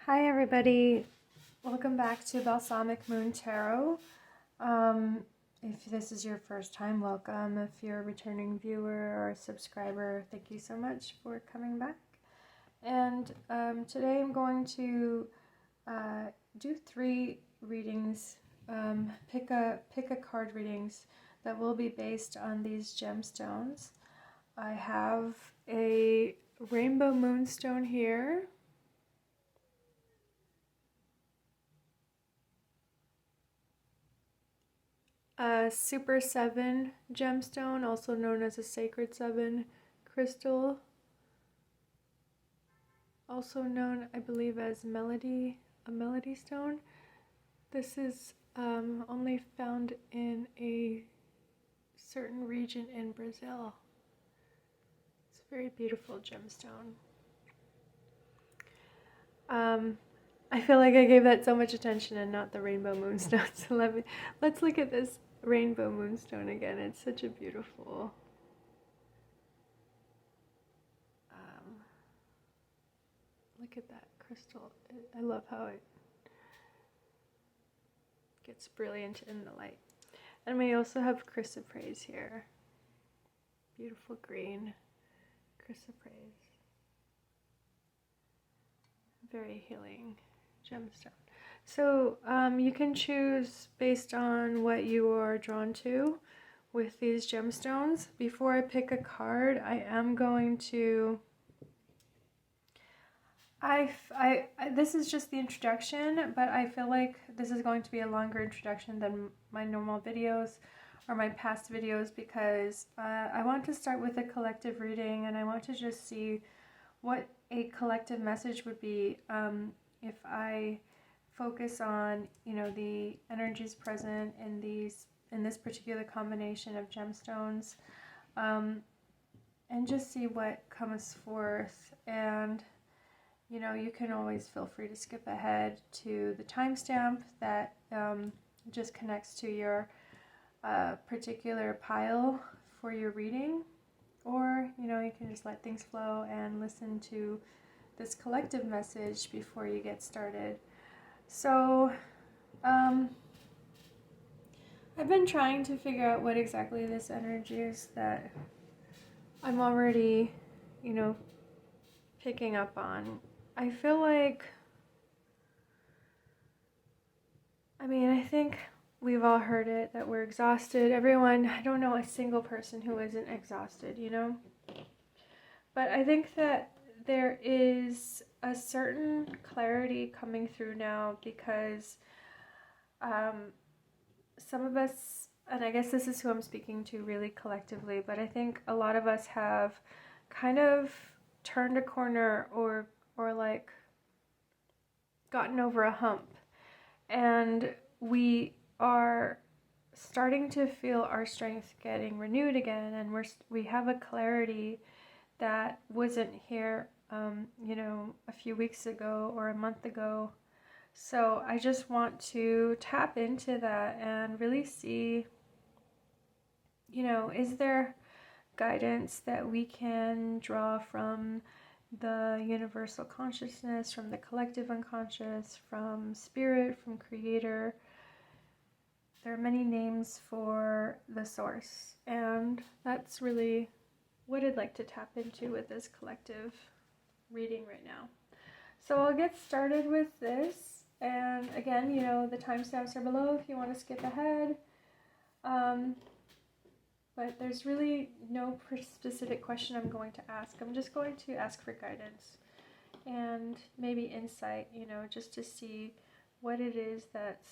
Hi everybody, welcome back to Balsamic Moon Tarot. If this is your first time, welcome. If you're a returning viewer or a subscriber, thank you so much for coming back. And today I'm going to do 3 readings, pick a card readings that will be based on these gemstones. I have a rainbow moonstone here. A Super 7 gemstone, also known as a Sacred 7 crystal, also known, I believe, as a melody stone. This is only found in a certain region in Brazil. It's a very beautiful gemstone. I feel like I gave that so much attention and not the rainbow moonstone. So let's look at this rainbow moonstone again. It's such a beautiful look at that crystal. I love how it gets brilliant in the light. And we also have chrysoprase here. Beautiful green chrysoprase. Very healing gemstone. So you can choose based on what you are drawn to with these gemstones. Before I pick a card, I am going to this is just the introduction, but I feel like this is going to be a longer introduction than my normal videos or my past videos because I want to start with a collective reading, and I want to just see what a collective message would be if I focus on, you know, the energies present in this particular combination of gemstones, and just see what comes forth. And you know, you can always feel free to skip ahead to the timestamp that just connects to your particular pile for your reading, or you know, you can just let things flow and listen to this collective message before you get started. So I've been trying to figure out what exactly this energy is that I'm already, you know, picking up on. I feel like, I think we've all heard it, that we're exhausted. Everyone, I don't know a single person who isn't exhausted, you know? But I think that there is a certain clarity coming through now because some of us, and I guess this is who I'm speaking to really collectively, but I think a lot of us have kind of turned a corner or like gotten over a hump, and we are starting to feel our strength getting renewed again, and we have a clarity that wasn't here you know, a few weeks ago or a month ago. So I just want to tap into that and really see, you know, is there guidance that we can draw from the universal consciousness, from the collective unconscious, from spirit, from creator. There are many names for the source, and that's really what I'd like to tap into with this collective reading right now. So I'll get started with this, and again, you know, the timestamps are below if you want to skip ahead. But there's really no specific question I'm going to ask. I'm just going to ask for guidance and maybe insight, you know, just to see what it is that's,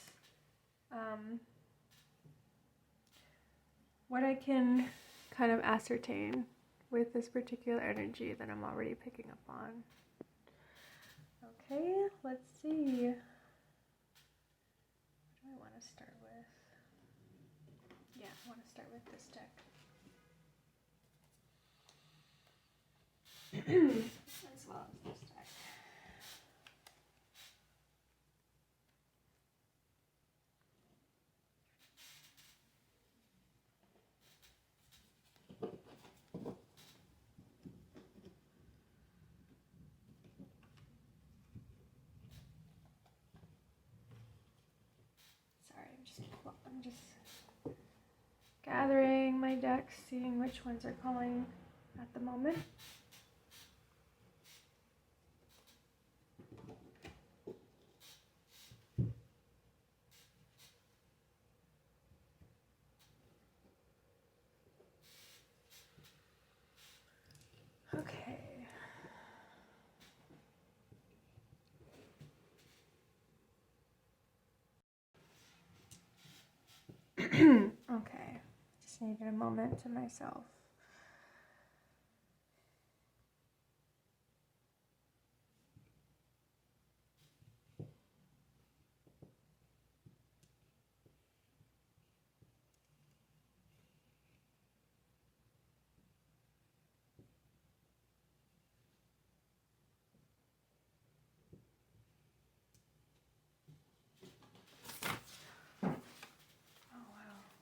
what I can kind of ascertain with this particular energy that I'm already picking up on. Okay, let's see. What do I want to start with? Yeah, I want to start with this deck. As well as this deck. I'm just gathering my decks, seeing which ones are calling at the moment. Okay. Okay. Just needed a moment to myself.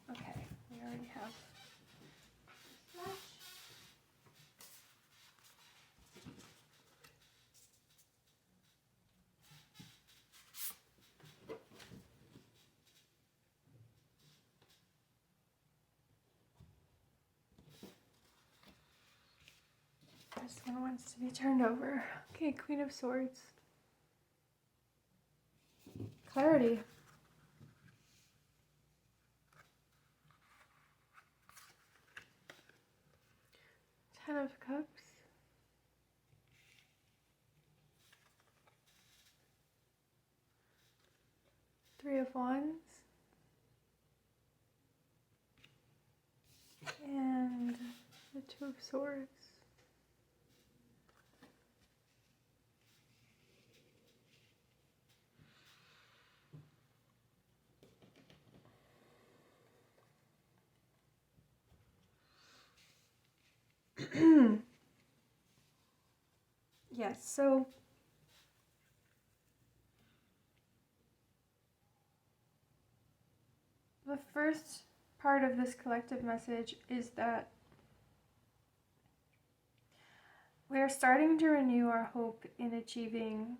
Okay, we already have that. This one wants to be turned over. Okay, Queen of Swords. Clarity. Ten of Cups. Three of Wands. And the Two of Swords. Yes, so the first part of this collective message is that we are starting to renew our hope in achieving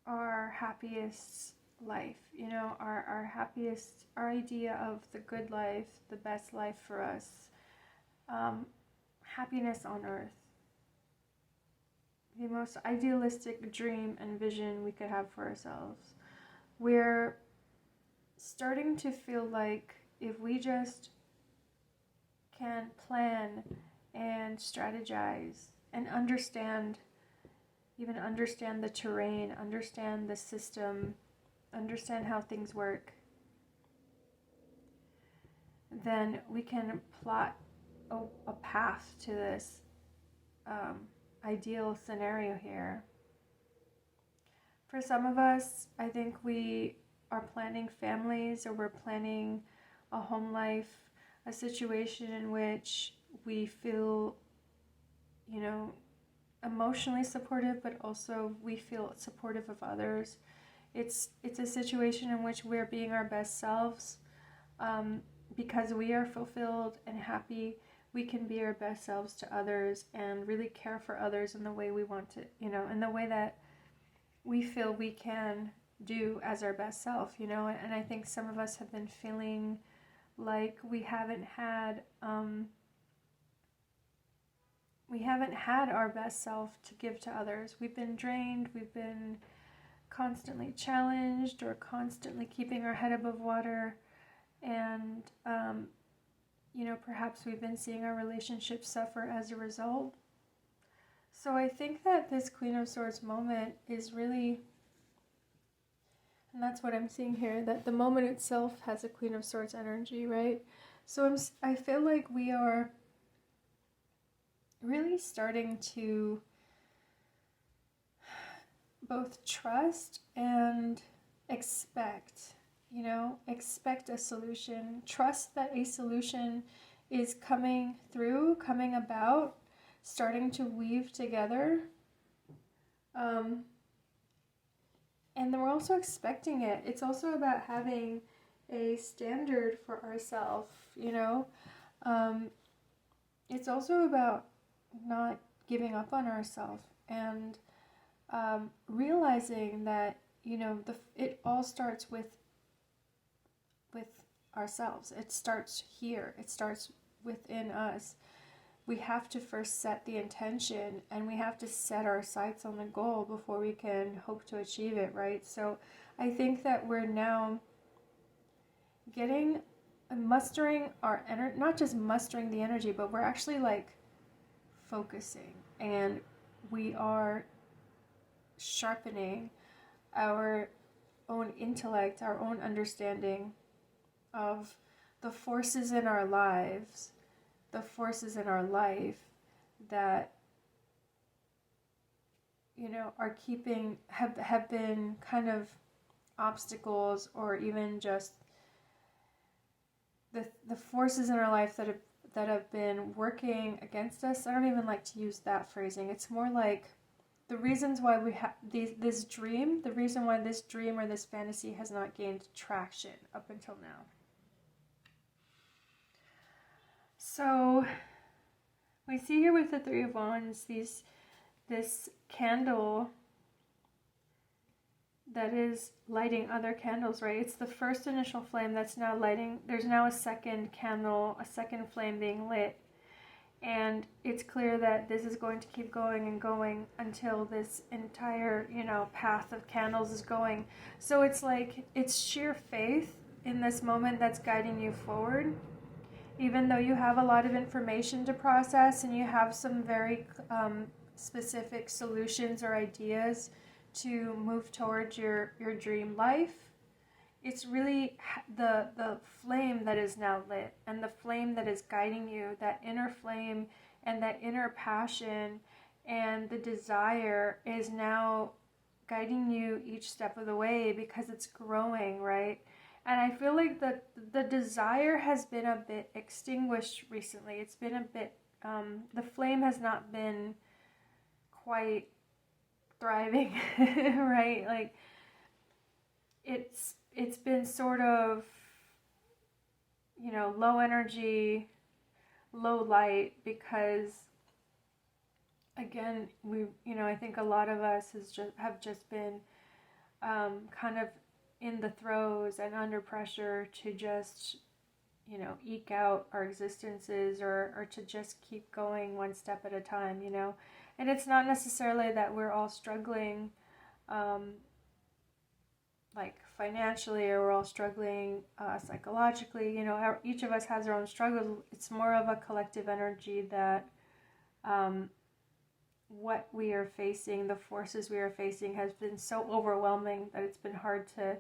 our happiest life, you know, our happiest, our idea of the good life, the best life for us, happiness on earth, the most idealistic dream and vision we could have for ourselves. We're starting to feel like if we just can plan and strategize and even understand the terrain, understand the system, understand how things work, then we can plot a path to this ideal scenario here. For some of us, I think we are planning families, or we're planning a home life, a situation in which we feel, you know, emotionally supportive, but also we feel supportive of others. It's a situation in which we're being our best selves. Because we are fulfilled and happy, we can be our best selves to others and really care for others in the way we want to, you know, in the way that we feel we can do as our best self, you know. And I think some of us have been feeling like we haven't had our best self to give to others. We've been drained, we've been constantly challenged, or constantly keeping our head above water, and you know, perhaps we've been seeing our relationships suffer as a result. So I think that this Queen of Swords moment is really, and that's what I'm seeing here, that the moment itself has a Queen of Swords energy, right? So I feel like we are really starting to both trust and expect, you know, expect a solution, trust that a solution is coming through, coming about, starting to weave together. And then we're also expecting it. It's also about having a standard for ourselves, you know. It's also about not giving up on ourselves, and realizing that, you know, it all starts with ourselves. It starts here. It starts within us. We have to first set the intention, and we have to set our sights on the goal before we can hope to achieve it, right? So I think that we're now mustering our energy, not just mustering the energy, but we're actually like focusing, and we are sharpening our own intellect, our own understanding of the forces in our lives, the forces in our life that, you know, are have been kind of obstacles, or even just the forces in our life that have been working against us. I don't even like to use that phrasing. It's more like the reasons why we have this dream, the reason why this dream or this fantasy has not gained traction up until now. So we see here with the Three of Wands, this candle that is lighting other candles, right? It's the first initial flame that's now lighting. There's now a second candle, a second flame being lit. And it's clear that this is going to keep going and going until this entire, you know, path of candles is going. So it's like, it's sheer faith in this moment that's guiding you forward. Even though you have a lot of information to process and you have some very specific solutions or ideas to move towards your dream life, it's really the flame that is now lit, and the flame that is guiding you, that inner flame and that inner passion and the desire is now guiding you each step of the way, because it's growing, right? And I feel like the desire has been a bit extinguished recently. It's been a bit, the flame has not been quite thriving, right? Like, it's been sort of, you know, low energy, low light, because again, I think a lot of us have just been kind of in the throes and under pressure to just, you know, eke out our existences, or to just keep going one step at a time, you know. And it's not necessarily that we're all struggling like financially, or we're all struggling psychologically, you know. Each of us has our own struggles. It's more of a collective energy that what we are facing, the forces we are facing, has been so overwhelming that it's been hard to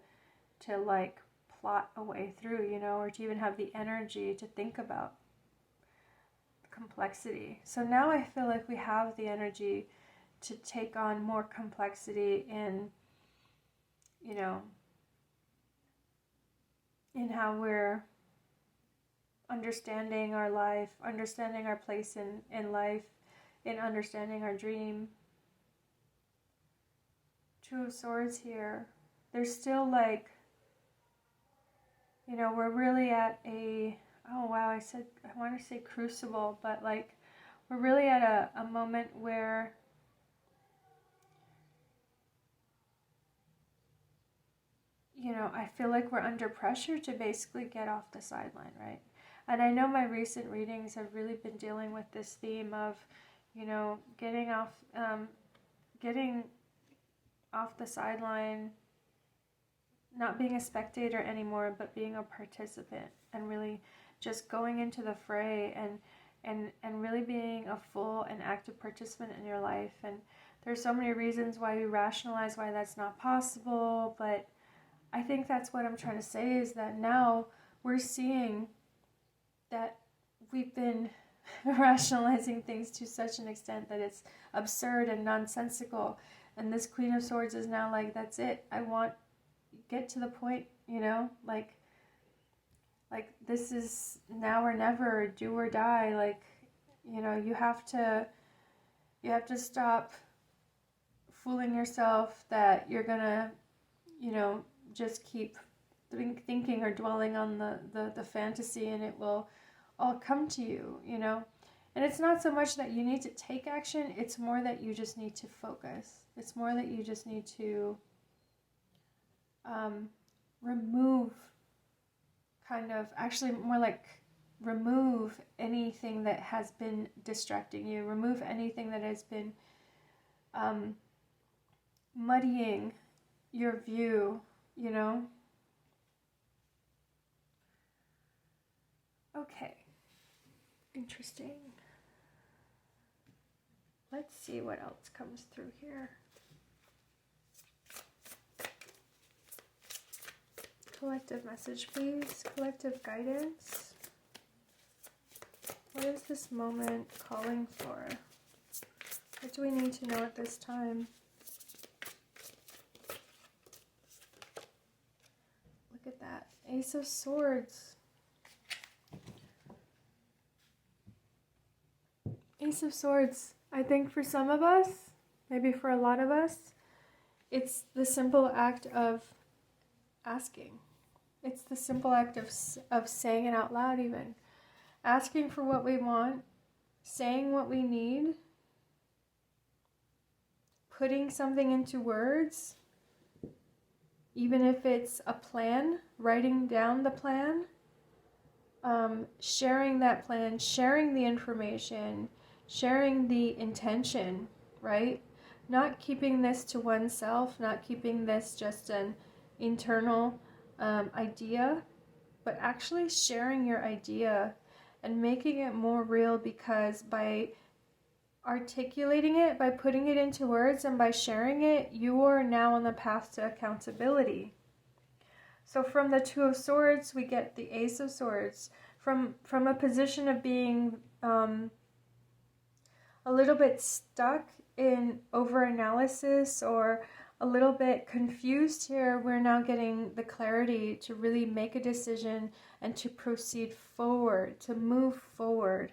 like plot a way through, you know, or to even have the energy to think about complexity. So now I feel like we have the energy to take on more complexity in, you know, in how we're understanding our life, understanding our place in life, in understanding our dream. Two of Swords here. There's still like, you know, we're really at a, oh wow, I want to say crucible, but like, we're really at a moment where you know, I feel like we're under pressure to basically get off the sideline, right? And I know my recent readings have really been dealing with this theme of, you know, getting off the sideline, not being a spectator anymore, but being a participant, and really just going into the fray, and really being a full and active participant in your life. And there's so many reasons why we rationalize why that's not possible, but I think that's what I'm trying to say, is that now we're seeing that we've been rationalizing things to such an extent that it's absurd and nonsensical. And this Queen of Swords is now like, that's it. Get to the point, you know, like this is now or never, do or die. Like, you know, you have to stop fooling yourself that you're gonna, you know, just keep thinking or dwelling on the fantasy, and it will all come to you, you know. And it's not so much that you need to take action, it's more that you just need to focus. It's more that you just need to remove kind of, actually more like remove anything that has been distracting you. Remove anything that has been muddying your view, you know? Okay. Interesting. Let's see what else comes through here. Collective message, please. Collective guidance. What is this moment calling for? What do we need to know at this time? Look at that. Ace of Swords. Ace of Swords. I think for some of us, maybe for a lot of us, it's the simple act of asking. It's the simple act of saying it out loud even. Asking for what we want, saying what we need, putting something into words, even if it's a plan, writing down the plan, sharing that plan, sharing the information, sharing the intention, right? Not keeping this to oneself, not keeping this just an internal idea, but actually sharing your idea and making it more real, because by articulating it, by putting it into words, and by sharing it, you are now on the path to accountability. So from the Two of Swords, we get the Ace of Swords. From a position of being a little bit stuck in over-analysis or a little bit confused here, we're now getting the clarity to really make a decision and to proceed forward, to move forward.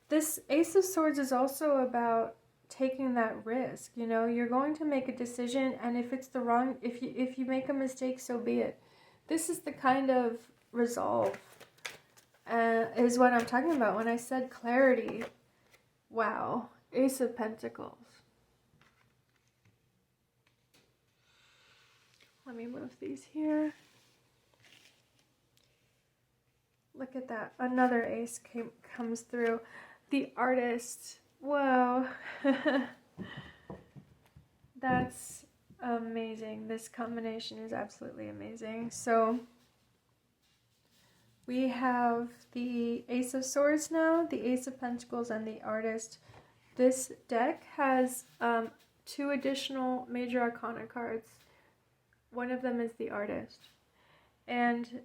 This Ace of Swords is also about taking that risk. You know, you're going to make a decision, and if it's the wrong, if you make a mistake, so be it. This is the kind of resolve is what I'm talking about when I said clarity. Wow. Ace of Pentacles. Let me move these here. Look at that. Another ace comes through. The Artist. Whoa. That's amazing. This combination is absolutely amazing. So we have the Ace of Swords now, the Ace of Pentacles, and the Artist. This deck has 2 additional major arcana cards. One of them is the Artist. And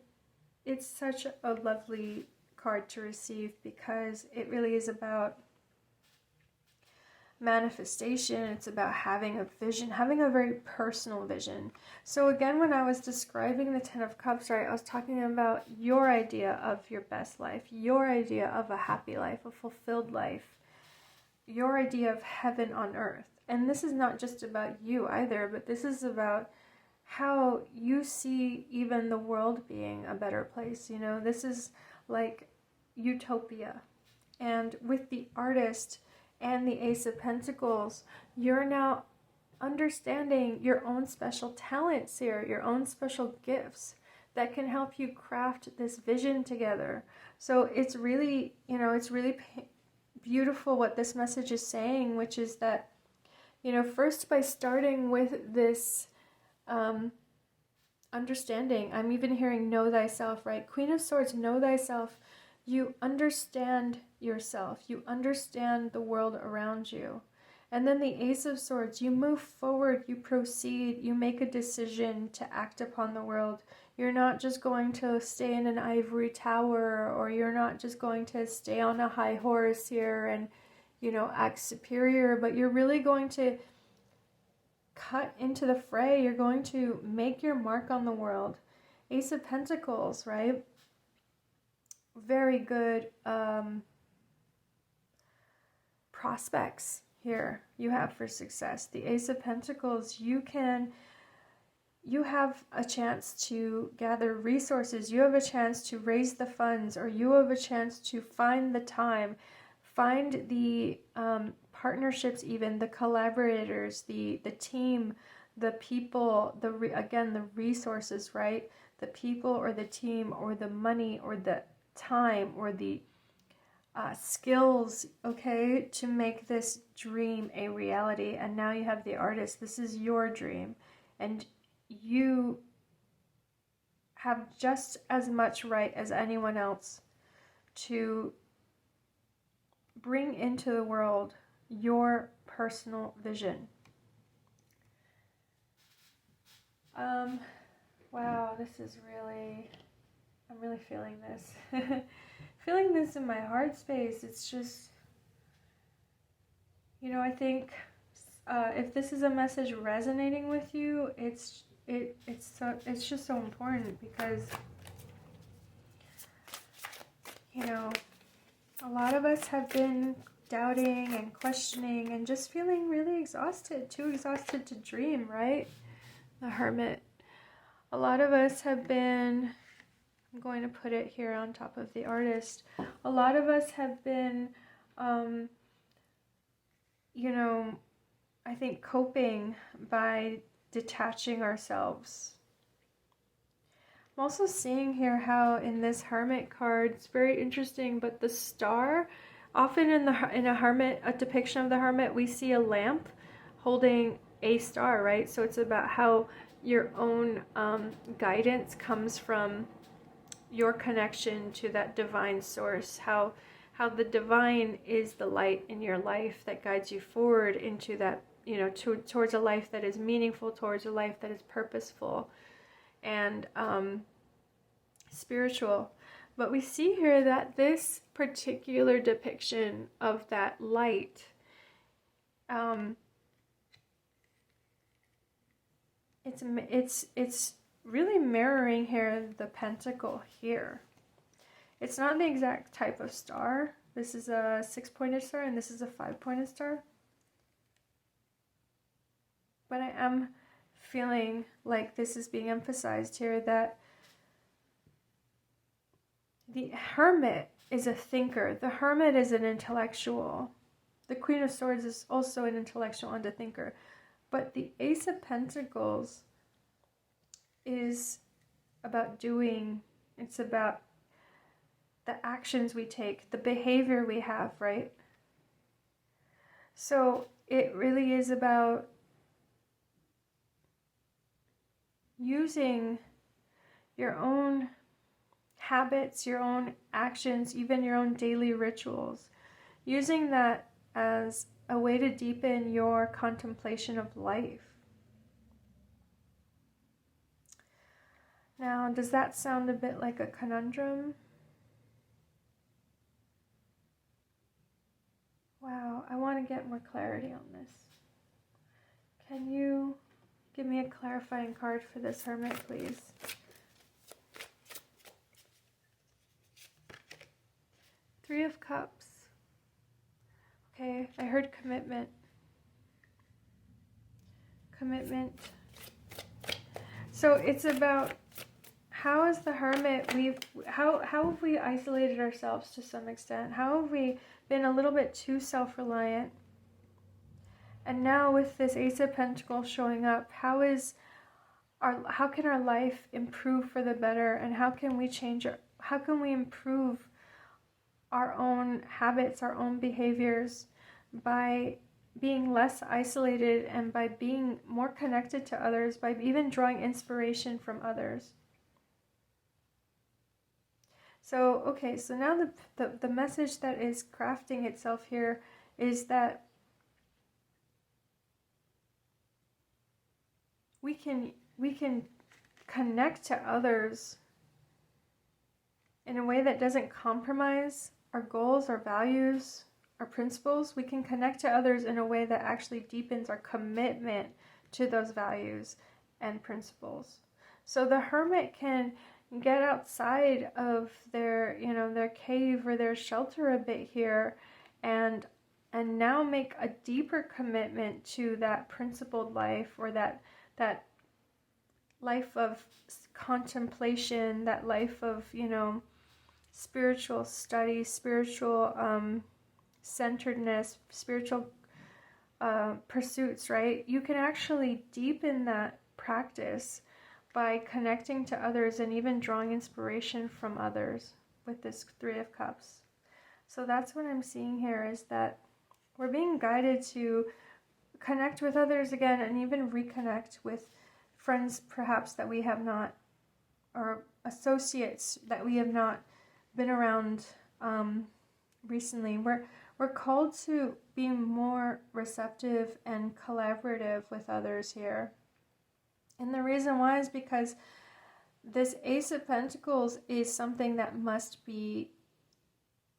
it's such a lovely card to receive, because it really is about manifestation. It's about having a vision, having a very personal vision. So again, when I was describing the Ten of Cups, right, I was talking about your idea of your best life, your idea of a happy life, a fulfilled life, your idea of heaven on earth. And this is not just about you either, but this is about how you see even the world being a better place. You know, this is like utopia. And with the Artist and the Ace of Pentacles, you're now understanding your own special talents here, your own special gifts that can help you craft this vision together. So it's really, you know, it's really beautiful what this message is saying, which is that, you know, first by starting with this understanding, I'm even hearing know thyself, right? Queen of Swords, know thyself. You understand yourself. You understand the world around you. And then the Ace of Swords, you move forward, you proceed, you make a decision to act upon the world. You're not just going to stay in an ivory tower, or you're not just going to stay on a high horse here and, you know, act superior, but you're really going to cut into the fray. You're going to make your mark on the world. Ace of Pentacles, right? Very good prospects here you have for success. The Ace of Pentacles, you have a chance to gather resources. You have a chance to raise the funds, or you have a chance to find the time, find the partnerships, even the collaborators, the team, the people, again, the resources, right? The people or the team or the money or the time or the skills, okay, to make this dream a reality. And now you have the artist. This is your dream. And you have just as much right as anyone else to bring into the world your personal vision. Wow, this is really, I'm really feeling this. Feeling this in my heart space. It's just, you know, I think if this is a message resonating with you, it's just so important, because, you know, a lot of us have been doubting and questioning and just feeling really exhausted, too exhausted to dream, right? The Hermit. A lot of us have been, I'm going to put it here on top of the artist. A lot of us have been, you know, I think coping by detaching ourselves. I'm also seeing here how in this Hermit card, it's very interesting, but the star, often in a Hermit, a depiction of the Hermit, we see a lamp holding a star, right? So it's about how your own guidance comes from your connection to that divine source, how the divine is the light in your life that guides you forward into that, you know, towards a life that is meaningful, towards a life that is purposeful and spiritual. But we see here that this particular depiction of that light, it's really mirroring here the pentacle here. It's not the exact type of star. This is a 6-pointed star and this is a 5-pointed star. But I am feeling like this is being emphasized here, that the Hermit is a thinker. The Hermit is an intellectual. The Queen of Swords is also an intellectual and a thinker. But the Ace of Pentacles is about doing. It's about the actions we take, the behavior we have, right? So it really is about using your own habits, your own actions, even your own daily rituals, using that as a way to deepen your contemplation of life. Now, does that sound a bit like a conundrum? Wow, I want to get more clarity on this. Can you give me a clarifying card for this Hermit, please? Three of Cups. Okay, I heard commitment. Commitment. So it's about how is the Hermit, how have we isolated ourselves to some extent? How have we been a little bit too self-reliant? And now with this Ace of Pentacles showing up, how can our life improve for the better, and how can we improve our own habits, our own behaviors, by being less isolated and by being more connected to others, by even drawing inspiration from others. So, okay, so now the message that is crafting itself here is that we can connect to others in a way that doesn't compromise our goals, our values, our principles. We can connect to others in a way that actually deepens our commitment to those values and principles. So the Hermit can get outside of their cave or their shelter a bit here, and now make a deeper commitment to that principled life, or that life of contemplation, that life of, spiritual study, spiritual centeredness, spiritual pursuits, right? You can actually deepen that practice by connecting to others and even drawing inspiration from others with this Three of Cups. So that's what I'm seeing here, is that we're being guided to connect with others again, and even reconnect with friends perhaps that we have not, or associates that we have not been around recently. We're called to be more receptive and collaborative with others here. And the reason why is because this Ace of Pentacles is something that must be,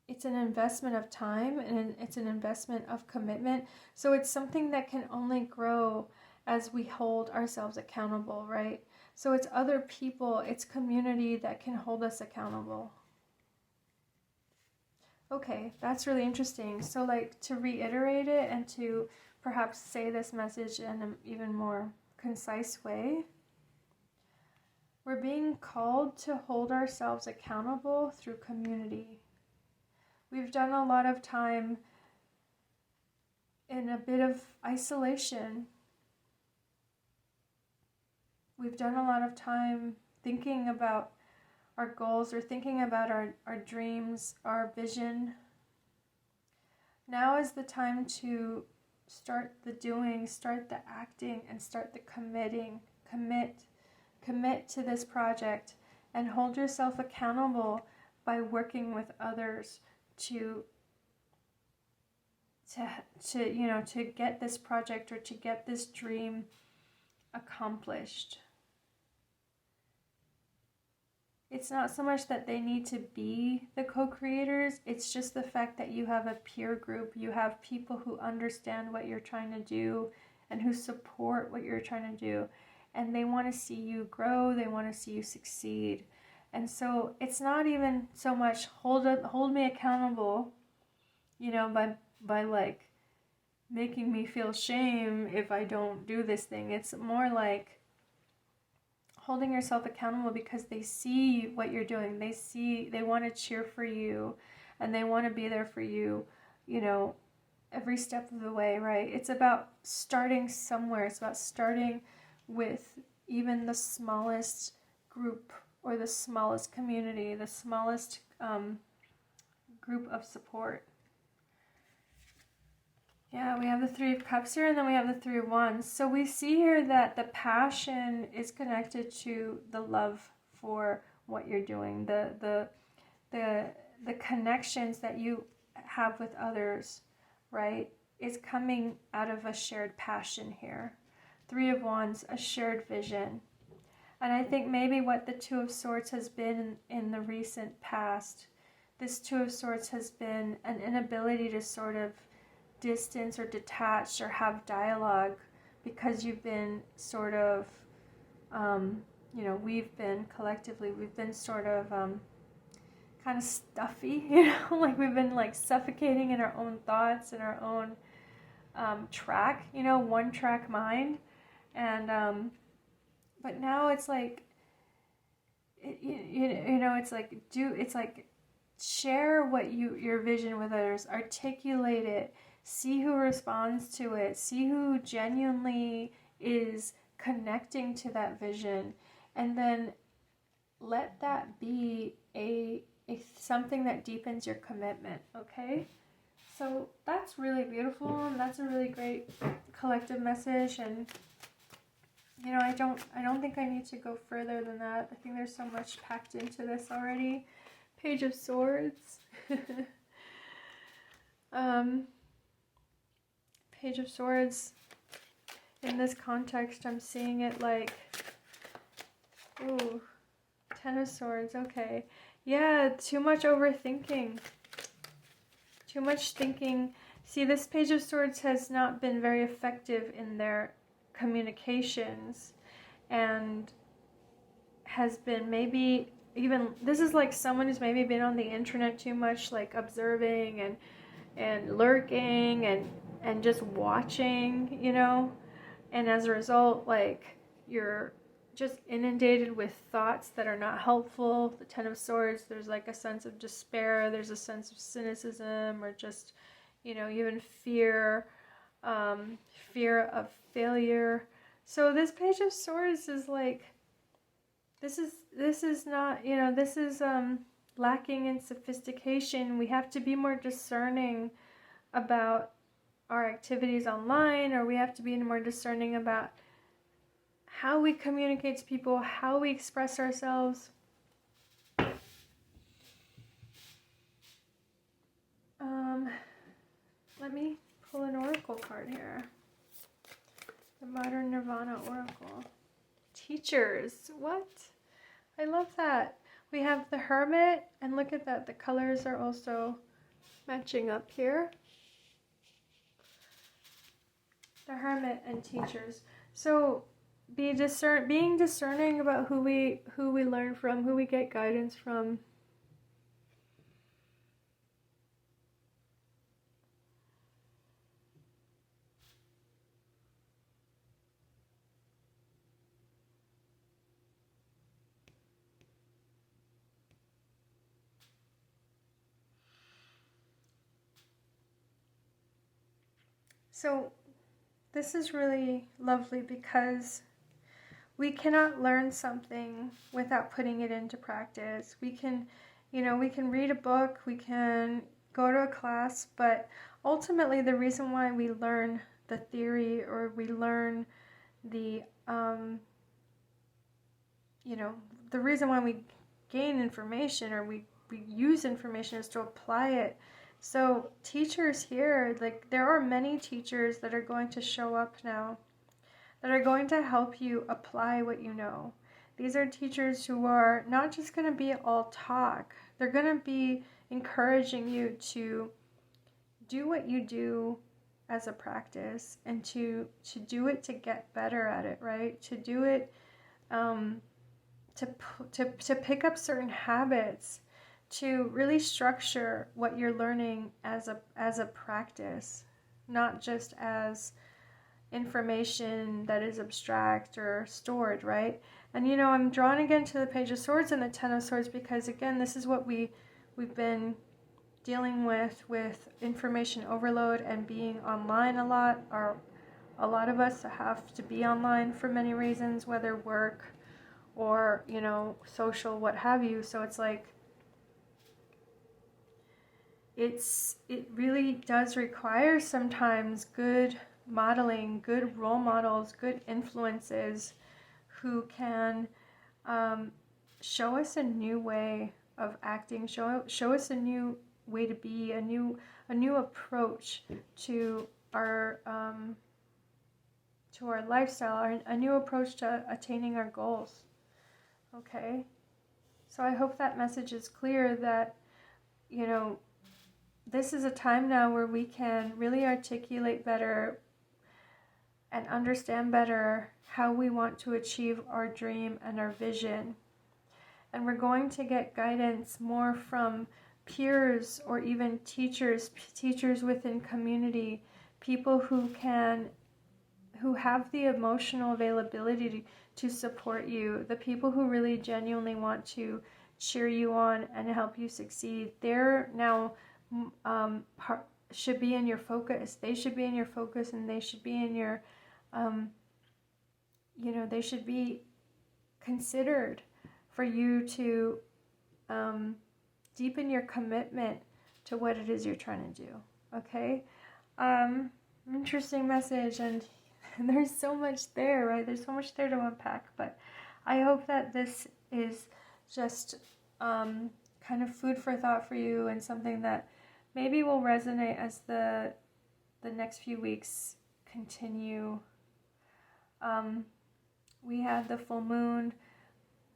it's an investment of time, and it's an investment of commitment. So it's something that can only grow as we hold ourselves accountable, right? So it's other people, it's community that can hold us accountable. Okay, that's really interesting. So like, to reiterate it and to perhaps say this message in an even more concise way, we're being called to hold ourselves accountable through community. We've done a lot of time in a bit of isolation. We've done a lot of time thinking about our goals, or thinking about our dreams, our vision. Now is the time to start the doing, start the acting, and start the committing. Commit to this project and hold yourself accountable by working with others to get this project, or to get this dream accomplished. It's not so much that they need to be the co-creators, it's just the fact that you have a peer group, you have people who understand what you're trying to do and who support what you're trying to do, and they want to see you grow, they want to see you succeed. And so it's not even so much hold me accountable, by like making me feel shame if I don't do this thing. It's more like holding yourself accountable because they see what you're doing. They want to cheer for you, and they want to be there for you, every step of the way, right? It's about starting somewhere. It's about starting with even the smallest group, or the smallest community, the smallest group of support. Yeah, we have the Three of Cups here, and then we have the Three of Wands. So we see here that the passion is connected to the love for what you're doing, the connections that you have with others, right? Is coming out of a shared passion here. Three of Wands, a shared vision. And I think maybe what the Two of Swords has been in the recent past, this Two of Swords has been an inability to sort of distance or detach or have dialogue, because you've been sort of, we've been sort of kind of stuffy, like we've been like suffocating in our own thoughts and our own track, one track mind. And but now it's like, it's like share what your vision with others, articulate it, see who responds to it, see who genuinely is connecting to that vision, and then let that be a something that deepens your commitment, okay? So that's really beautiful, and that's a really great collective message. And I don't think I need to go further than that. I think there's so much packed into this already. Page of Swords. Page of Swords. In this context, I'm seeing it like, ooh, Ten of Swords. Okay. Yeah, too much overthinking. Too much thinking. See, this Page of Swords has not been very effective in their communications, and has been maybe even, this is like someone who's maybe been on the internet too much, like observing and lurking and just watching, and as a result, like, you're just inundated with thoughts that are not helpful. The Ten of Swords, there's like a sense of despair, there's a sense of cynicism, or just, even fear. fear of failure. So this Page of Swords is like, this is not, you know, this is lacking in sophistication. We have to be more discerning about our activities online, or we have to be more discerning about how we communicate to people, how we express ourselves. Let me pull an oracle card here. The Modern Nirvana Oracle. Teachers. What? I love that. We have the Hermit, and look at that. The colors are also matching up here. The Hermit and teachers. So being discerning about who we learn from, who we get guidance from. So this is really lovely because we cannot learn something without putting it into practice. We can, you know, we can read a book, we can go to a class, but ultimately the reason why we learn the theory, or we learn the, you know, the reason why we gain information, or we use information, is to apply it. So teachers here, like, there are many teachers that are going to show up now that are going to help you apply what you know. These are teachers who are not just going to be all talk. They're going to be encouraging you to do what you do as a practice, and to do it to get better at it, right? To do it, to pick up certain habits, to really structure what you're learning as a practice, not just as information that is abstract or stored, right? And you know, I'm drawn again to the Page of Swords and the Ten of Swords, because again, this is what we've been dealing with information overload and being online a lot. Or a lot of us have to be online for many reasons, whether work or, you know, social, what have you. So it's like, it really does require sometimes good modeling, good role models, good influences who can show us a new way of acting, show us a new way to be, a new approach to our lifestyle, a new approach to attaining our goals. Okay, so I hope that message is clear, that, you know, this is a time now where we can really articulate better and understand better how we want to achieve our dream and our vision. And we're going to get guidance more from peers, or even teachers within community, people who have the emotional availability to support you, the people who really genuinely want to cheer you on and help you succeed. They're now should be in your focus. They should be in your focus, and they should be in your, you know, they should be considered for you to deepen your commitment to what it is you're trying to do. Okay, interesting message, and there's so much there, right? There's so much there to unpack, but I hope that this is just kind of food for thought for you, and something that maybe will resonate as the next few weeks continue. We had the full moon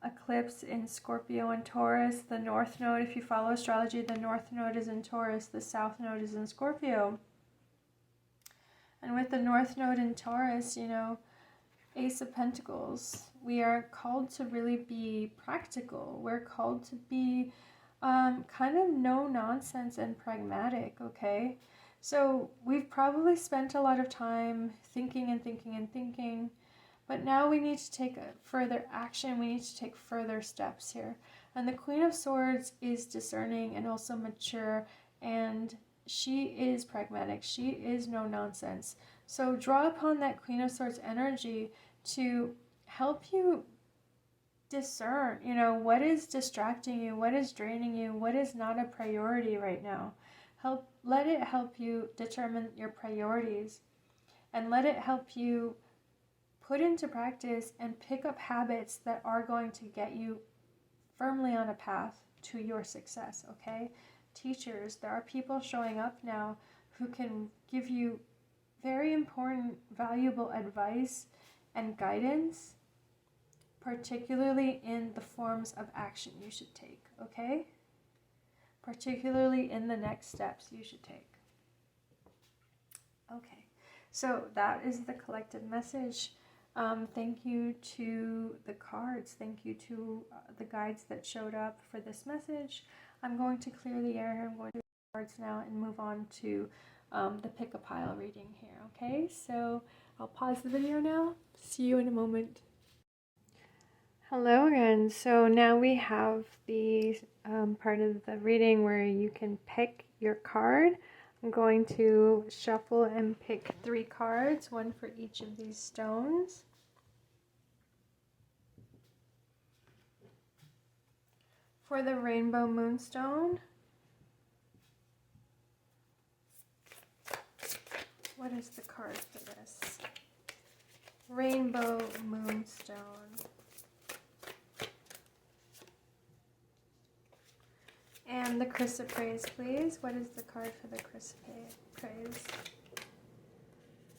eclipse in Scorpio and Taurus. The North Node, if you follow astrology, the North Node is in Taurus, the South Node is in Scorpio. And with the North Node in Taurus, you know, Ace of Pentacles, we are called to really be practical. We're called to be kind of no nonsense and pragmatic, okay? So we've probably spent a lot of time thinking and thinking and thinking, but now we need to take further action. We need to take further steps here. And the Queen of Swords is discerning and also mature, and she is pragmatic. She is no nonsense. So draw upon that Queen of Swords energy to help you discern, you know, what is distracting you, what is draining you, what is not a priority right now. Let it help you determine your priorities, and let it help you put into practice and pick up habits that are going to get you firmly on a path to your success, okay? Teachers, there are people showing up now who can give you very important, valuable advice and guidance, particularly in the forms of action you should take, okay? Particularly in the next steps you should take. Okay, so that is the collective message. Thank you to the cards. Thank you to the guides that showed up for this message. I'm going to clear the air here. I'm going to do the cards now and move on to the pick a pile reading here. Okay, so I'll pause the video now. See you in a moment. Hello again. So now we have the part of the reading where you can pick your card. I'm going to shuffle and pick 3 cards, one for each of these stones. For the Rainbow Moonstone, what is the card for this? Rainbow Moonstone. And the chrysoprase, please. What is the card for the chrysoprase?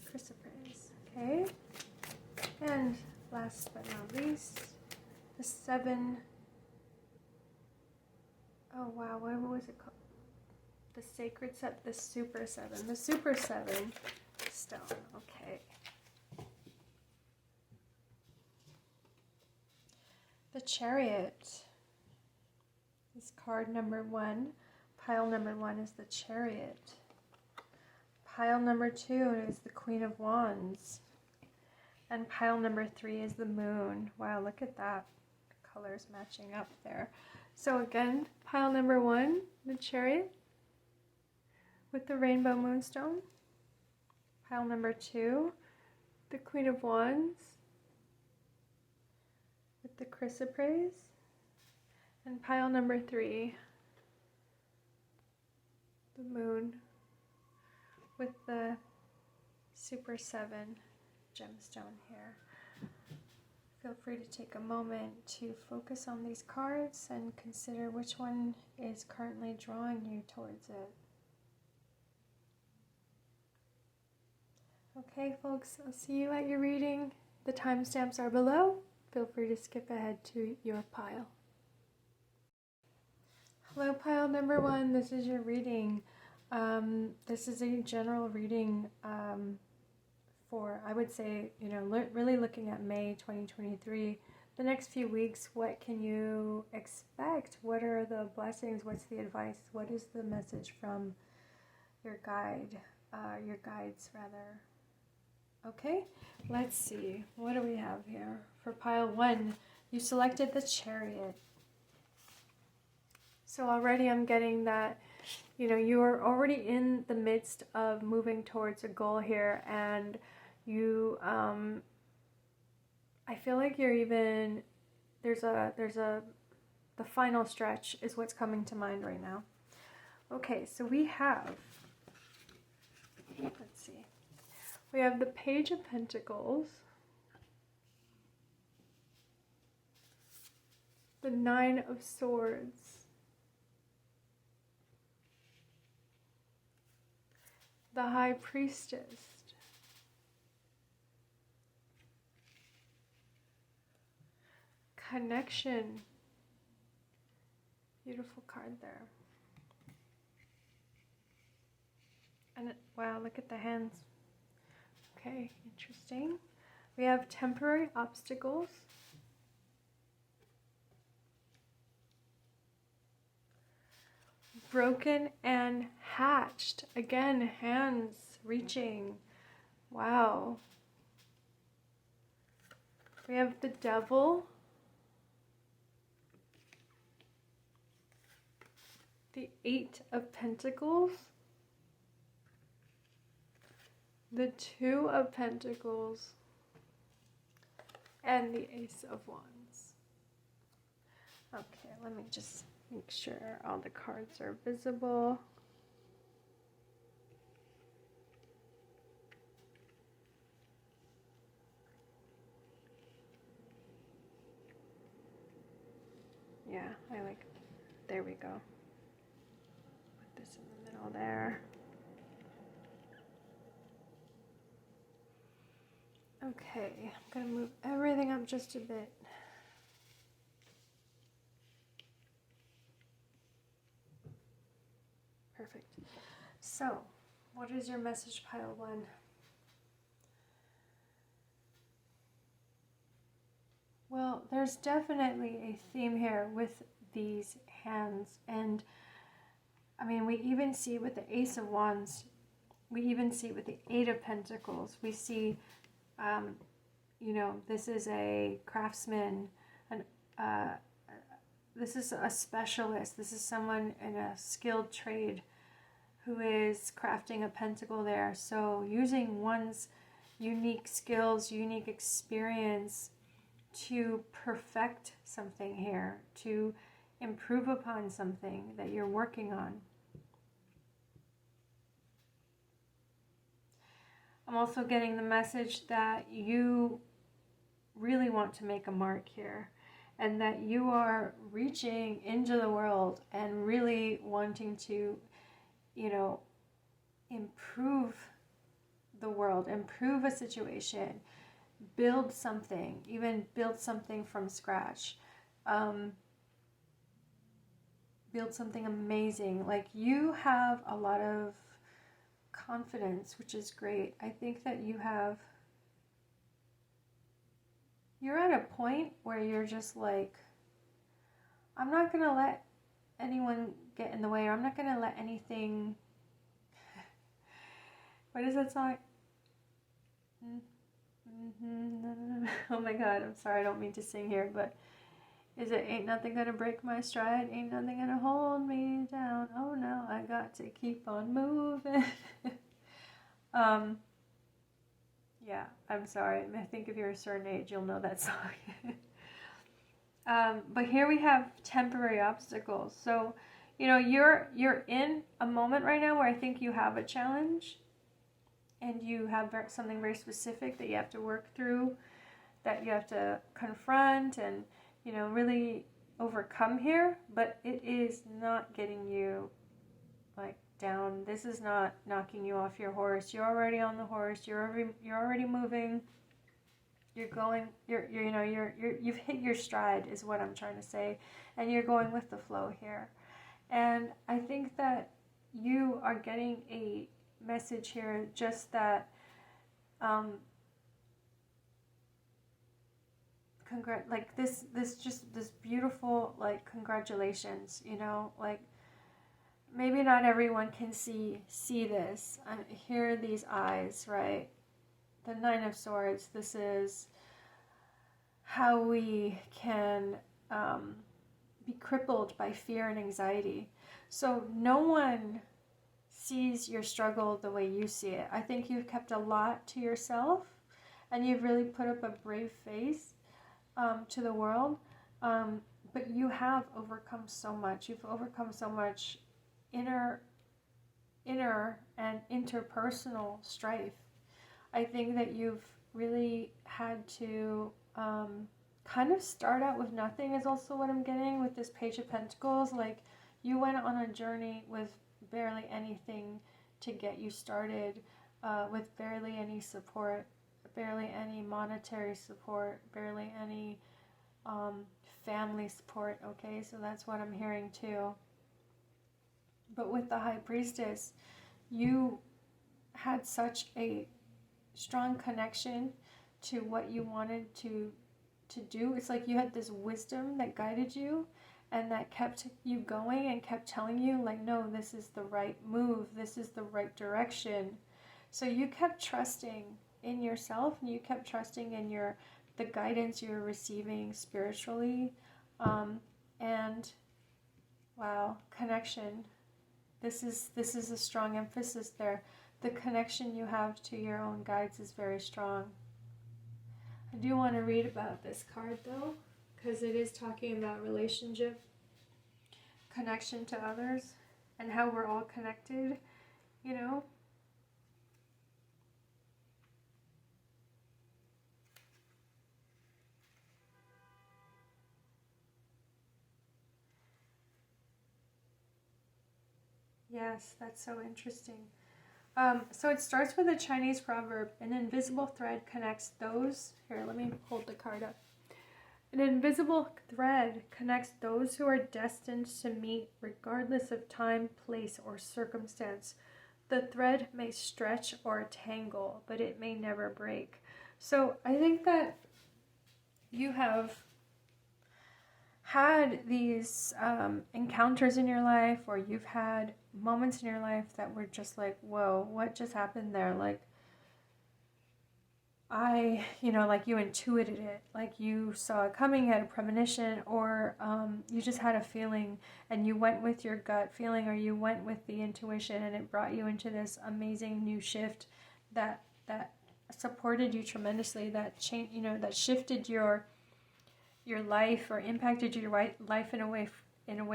Chrysoprase, okay. And last but not least, the 7. Oh wow, what was it called? The Sacred Set, the Super 7. The Super 7 stone, okay. The Chariot is card number 1. Pile number 1 is the Chariot. Pile number 2 is the Queen of Wands. And pile number 3 is the Moon. Wow, look at that. The colors matching up there. So again, pile number 1, the Chariot with the Rainbow Moonstone. Pile number 2, the Queen of Wands with the chrysoprase. And pile number 3, the Moon with the Super 7 gemstone here. Feel free to take a moment to focus on these cards and consider which one is currently drawing you towards it. Okay, folks, I'll see you at your reading. The timestamps are below. Feel free to skip ahead to your pile. Hello, pile number 1. This is your reading. This is a general reading for, I would say, you know, really looking at May 2023. The next few weeks, what can you expect? What are the blessings? What's the advice? What is the message from your guides rather? Okay, let's see. What do we have here? For pile 1, you selected the Chariot. So already I'm getting that, you know, you are already in the midst of moving towards a goal here, and you, I feel like you're even, the final stretch is what's coming to mind right now. Okay, so we have, let's see, we have the Page of Pentacles, the 9 of Swords, the High Priestess, Connection, beautiful card there, and wow, look at the hands. Okay, interesting. We have Temporary Obstacles, Broken and Hatched. Again, hands reaching. Wow. We have the Devil, the 8 of Pentacles, the Two of Pentacles, and the Ace of Wands. Okay, let me just make sure all the cards are visible. Yeah, I like it. There we go. Put this in the middle there. Okay, I'm gonna move everything up just a bit. Perfect. So, what is your message, pile one? Well, there's definitely a theme here with these hands, and I mean, we even see with the Ace of Wands, we even see with the Eight of Pentacles, we see, you know, this is a craftsman, and this is a specialist, this is someone in a skilled trade who is crafting a pentacle there. So using one's unique skills, unique experience to perfect something here, to improve upon something that you're working on. I'm also getting the message that you really want to make a mark here, and that you are reaching into the world and really wanting to, you know, improve the world, improve a situation, build something, even build something from scratch, build something amazing. Like, you have a lot of confidence, which is great. I think that you're at a point where you're just like, I'm not going to let anyone get in the way, or I'm not going to let anything, what is that song? Oh my god, I'm sorry, I don't mean to sing here, but is it ain't nothing gonna break my stride, ain't nothing gonna hold me down, oh no, I got to keep on moving. Yeah, I'm sorry, I think if you're a certain age, you'll know that song. But here we have temporary obstacles. So, you know, you're in a moment right now where I think you have a challenge, and you have something very specific that you have to work through, that you have to confront and, you know, really overcome here. But it is not getting you, like, down. This is not knocking you off your horse. You're already on the horse. You're already moving. You're going. You've hit your stride, is what I'm trying to say, and you're going with the flow here. And I think that you are getting a message here, just that like this beautiful, like, congratulations, you know, like, maybe not everyone can see this. Here are these eyes, right? The Nine of Swords. This is how we can be crippled by fear and anxiety. So no one sees your struggle the way you see it. I think you've kept a lot to yourself, and you've really put up a brave face to the world, but you have overcome so much. You've overcome so much inner and interpersonal strife. I think that you've really had to kind of start out with nothing, is also what I'm getting with this Page of Pentacles. Like, you went on a journey with barely anything to get you started, with barely any support, barely any monetary support, barely any family support. Okay, so that's what I'm hearing too. But with the High Priestess, you had such a strong connection to what you wanted to do. It's like you had this wisdom that guided you, and that kept you going and kept telling you, like, no, this is the right move, this is the right direction. So you kept trusting in yourself, and you kept trusting in the guidance you're receiving spiritually, and wow, connection. This is a strong emphasis there. the connection you have to your own guides is very strong. I do want to read about this card though, because it is talking about relationship, connection to others, and how we're all connected, you know? Yes, that's so interesting. So it starts with a Chinese proverb: an invisible thread connects those. Here, let me hold the card up. An invisible thread connects those who are destined to meet regardless of time, place, or circumstance. The thread may stretch or tangle, but it may never break. So I think that you have had these encounters in your life, or you've had moments in your life that were just like, whoa, what just happened there? Like, like you intuited it, like you saw it coming, you had a premonition, or you just had a feeling and you went with your gut feeling, or you went with the intuition, and it brought you into this amazing new shift that supported you tremendously, that changed, that shifted your life, or impacted your life in a way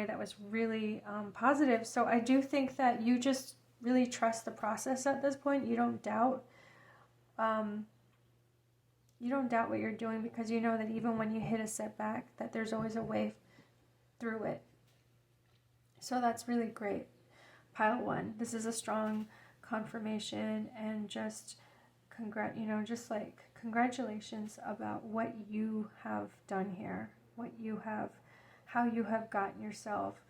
that was really positive. So I do think that you just really trust the process at this point. You don't doubt. You don't doubt what you're doing, because you know that even when you hit a setback, that there's always a way through it. So that's really great. Pile 1. This is a strong confirmation, and just congratulations about what you have done here, how you have gotten yourself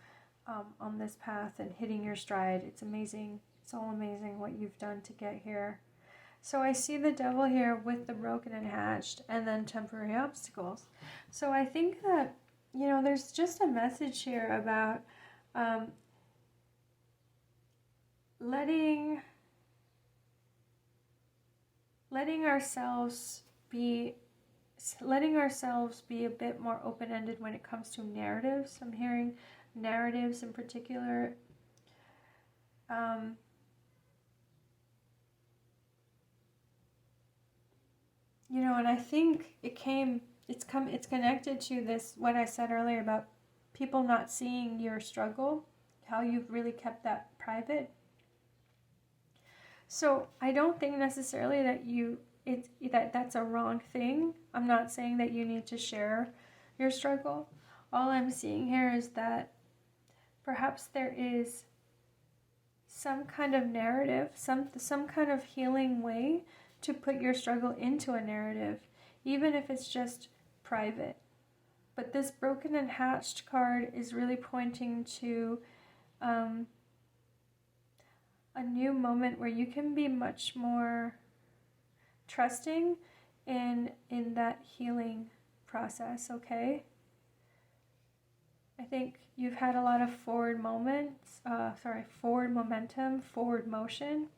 on this path and hitting your stride. It's amazing. It's all amazing what you've done to get here. So I see the Devil here with the broken and hatched, and then temporary obstacles. So I think that, there's just a message here about letting ourselves be a bit more open-ended when it comes to narratives. I'm hearing narratives in particular. And I think it's connected to this, what I said earlier about people not seeing your struggle, how you've really kept that private. So I don't think necessarily that that's a wrong thing. I'm not saying that you need to share your struggle. All I'm seeing here is that perhaps there is some kind of narrative, some kind of healing way to put your struggle into a narrative, even if it's just private. But this broken and hatched card is really pointing to a new moment where you can be much more trusting in that healing process, okay? I think you've had a lot of forward momentum, forward motion.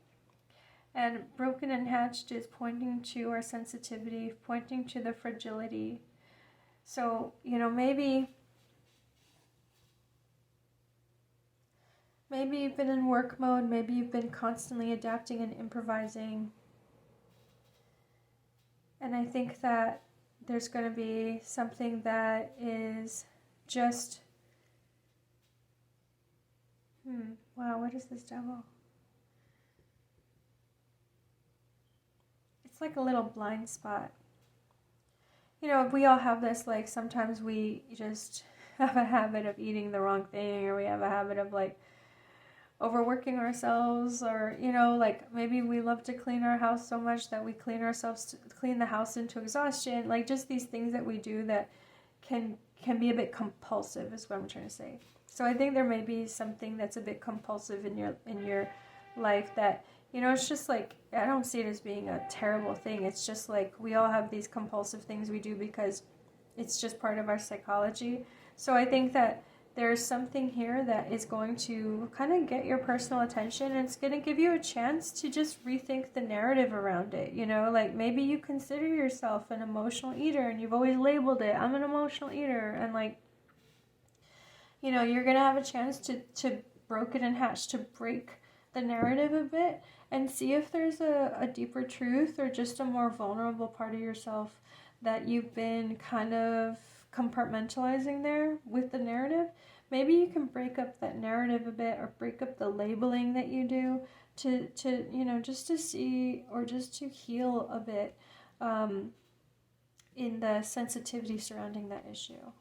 And broken and hatched is pointing to our sensitivity, pointing to the fragility. So, maybe you've been in work mode, maybe you've been constantly adapting and improvising. And I think that there's going to be something that is just, wow, what is this Devil? It's like a little blind spot. We all have this, like, sometimes we just have a habit of eating the wrong thing, or we have a habit of, like, overworking ourselves, or, like, maybe we love to clean our house so much that we clean the house into exhaustion. Like, just these things that we do that can be a bit compulsive, is what I'm trying to say. So I think there may be something that's a bit compulsive in your life that, it's just like, I don't see it as being a terrible thing. It's just like we all have these compulsive things we do because it's just part of our psychology. So I think that there's something here that is going to kind of get your personal attention, and it's going to give you a chance to just rethink the narrative around it. Like, maybe you consider yourself an emotional eater, and you've always labeled it, I'm an emotional eater, and, like, you're going to have a chance to broken and hatch, to break the narrative a bit and see if there's a deeper truth or just a more vulnerable part of yourself that you've been kind of compartmentalizing there with the narrative. Maybe you can break up that narrative a bit or break up the labeling that you do to you know, just to see or just to heal a bit in the sensitivity surrounding that issue.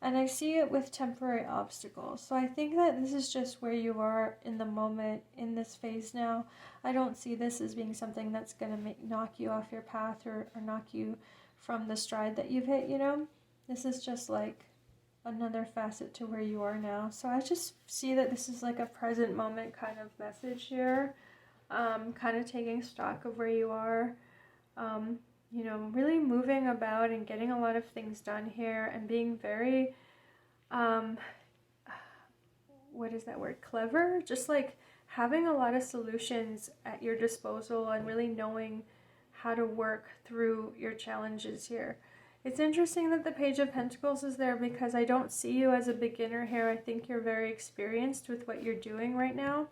And I see it with temporary obstacles. So I think that this is just where you are in the moment, in this phase now. I don't see this as being something that's going to knock you off your path or knock you from the stride that you've hit, you know. This is just like another facet to where you are now. So I just see that this is like a present moment kind of message here. Kind of taking stock of where you are. You know, really moving about and getting a lot of things done here and being very, what is that word? Clever? Just like having a lot of solutions at your disposal and really knowing how to work through your challenges here. It's interesting that the Page of Pentacles is there because I don't see you as a beginner here. I think you're very experienced with what you're doing right now.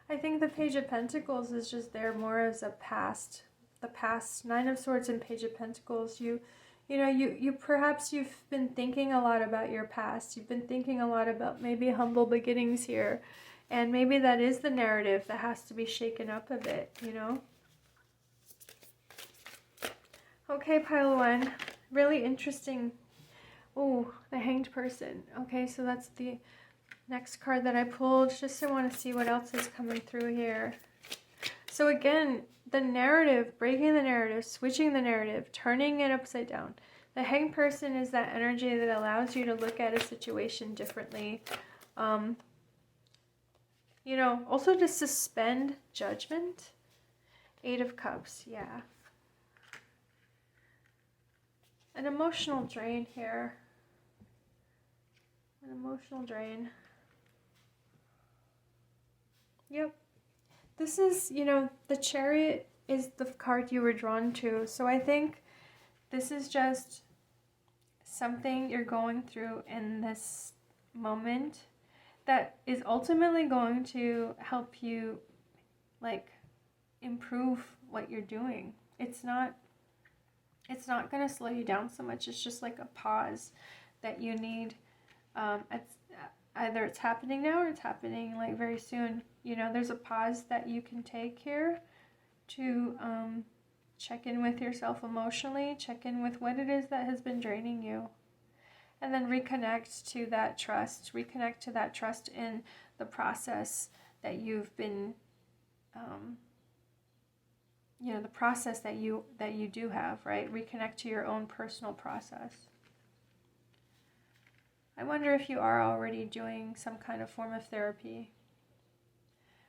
I think the Page of Pentacles is just there more as a past. The past. Nine of Swords and Page of Pentacles, you know, you perhaps you've been thinking a lot about your past. You've been thinking a lot about maybe humble beginnings here, and maybe that is the narrative that has to be shaken up a bit, you know. Okay, pile one, really interesting. Oh, the Hanged Person. Okay, so that's the next card that I pulled. Just I want to see what else is coming through here. So again, the narrative, breaking the narrative, switching the narrative, turning it upside down. The Hanged Person is that energy that allows you to look at a situation differently. You know, also to suspend judgment. Eight of Cups, yeah. An emotional drain here. An emotional drain. Yep. This is, you know, the Chariot is the card you were drawn to. So I think this is just something you're going through in this moment that is ultimately going to help you, like, improve what you're doing. It's not going to slow you down so much. It's just like a pause that you need. Either it's happening now or it's happening like very soon. You know, there's a pause that you can take here to check in with yourself emotionally, check in with what it is that has been draining you, and then reconnect to that trust in the process that you've been, you know, the process that you do have, right? Reconnect to your own personal process. I wonder if you are already doing some kind of form of therapy.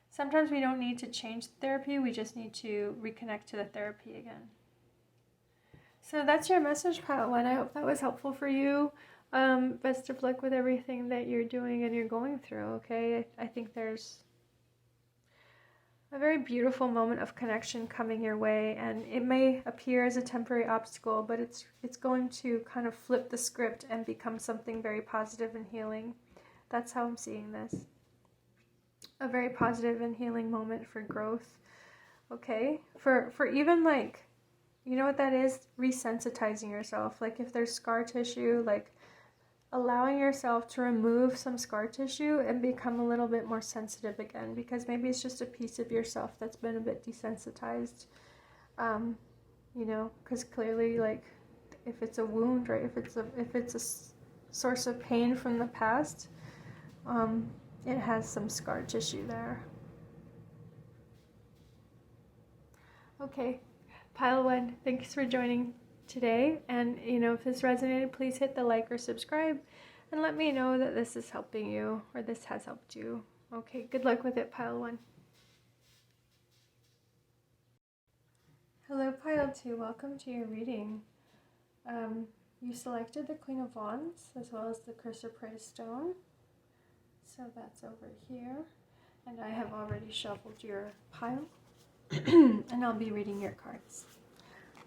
Sometimes we don't need to change the therapy, we just need to reconnect to the therapy again. So that's your message, pile one. I hope that was helpful for you. Best of luck with everything that you're doing and you're going through, okay? I think there's a very beautiful moment of connection coming your way, and it may appear as a temporary obstacle, but it's going to kind of flip the script and become something very positive and healing. That's how I'm seeing this. A very positive and healing moment for growth. Okay? For even like, you know what that is? Resensitizing yourself. Like if there's scar tissue, like allowing yourself to remove some scar tissue and become a little bit more sensitive again, because maybe it's just a piece of yourself that's been a bit desensitized. You know, because clearly, like, if it's a wound, right, if it's a source of pain from the past, it has some scar tissue there. Okay, pile one, thanks for joining today, and you know, if this resonated, please hit the like or subscribe and let me know that this is helping you or this has helped you. Okay, good luck with it, pile one. Hello, pile two, welcome to your reading. You selected the Queen of Wands as well as the Chrysoprase stone, so that's over here, and I have already shuffled your pile and I'll be reading your cards.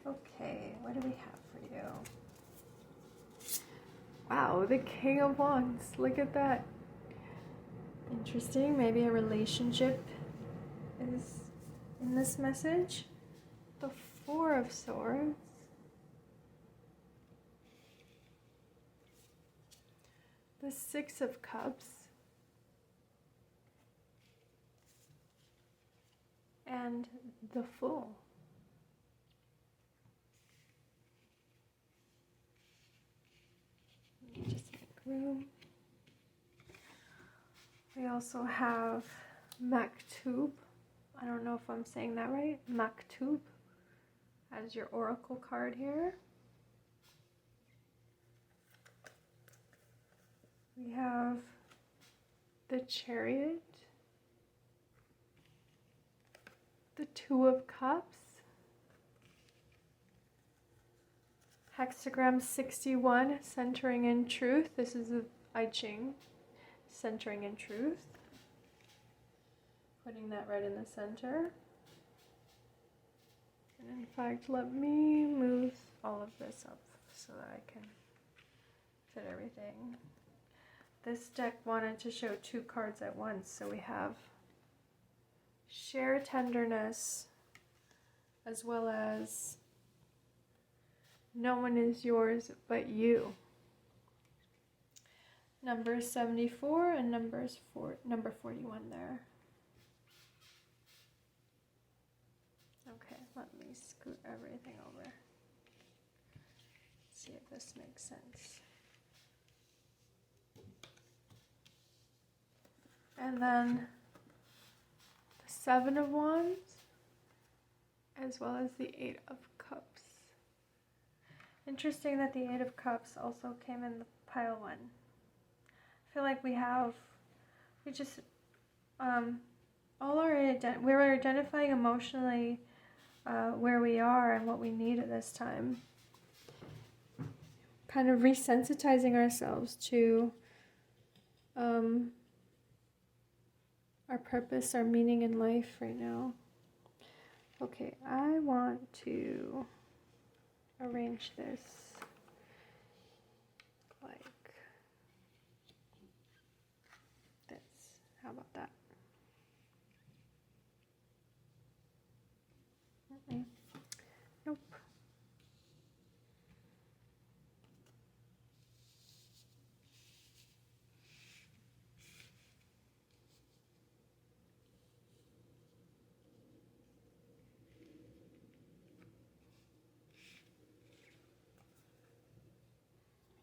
Okay, what do we have for you? Wow, the King of Wands. Look at that. Interesting. Maybe a relationship is in this message. The Four of Swords. The Six of Cups. And the Fool. Let me just make room. We also have Maktub. I don't know if I'm saying that right. Maktub as your oracle card here. We have the Chariot, the Two of Cups, hexagram 61, centering in truth. This is the I Ching, centering in truth. Putting that right in the center. And in fact, let me move all of this up so that I can fit everything. This deck wanted to show two cards at once, so we have Share Tenderness, as well as No One Is Yours But You. Number 74 and number 41 there. Okay, let me scoot everything over. See if this makes sense. And then the Seven of Wands, as well as the Eight of Cups. Interesting that the Eight of Cups also came in the pile one. I feel like we're identifying emotionally where we are and what we need at this time. Kind of resensitizing ourselves to our purpose, our meaning in life right now. Okay, I want to arrange this like this. How about that? Nope.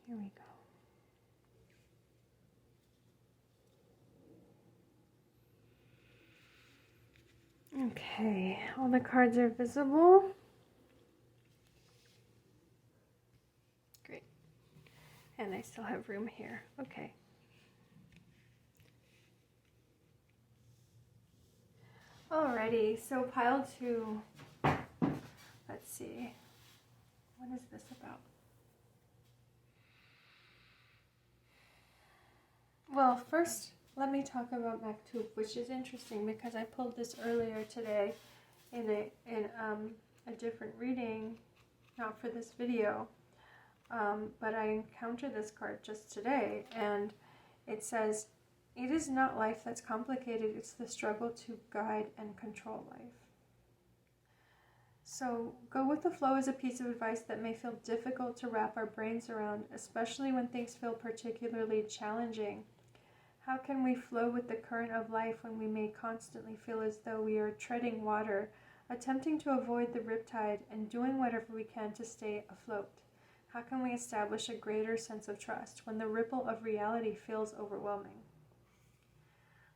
Here we go. Okay, all the cards are visible. Great. And I still have room here. Okay. Alrighty, so pile two. Let's see. What is this about? Well, first, let me talk about Maktub, which is interesting because I pulled this earlier today in a different reading, not for this video, but I encountered this card just today, and it says, "It is not life that's complicated, it's the struggle to guide and control life." So, go with the flow is a piece of advice that may feel difficult to wrap our brains around, especially when things feel particularly challenging. How can we flow with the current of life when we may constantly feel as though we are treading water, attempting to avoid the riptide and doing whatever we can to stay afloat? How can we establish a greater sense of trust when the ripple of reality feels overwhelming?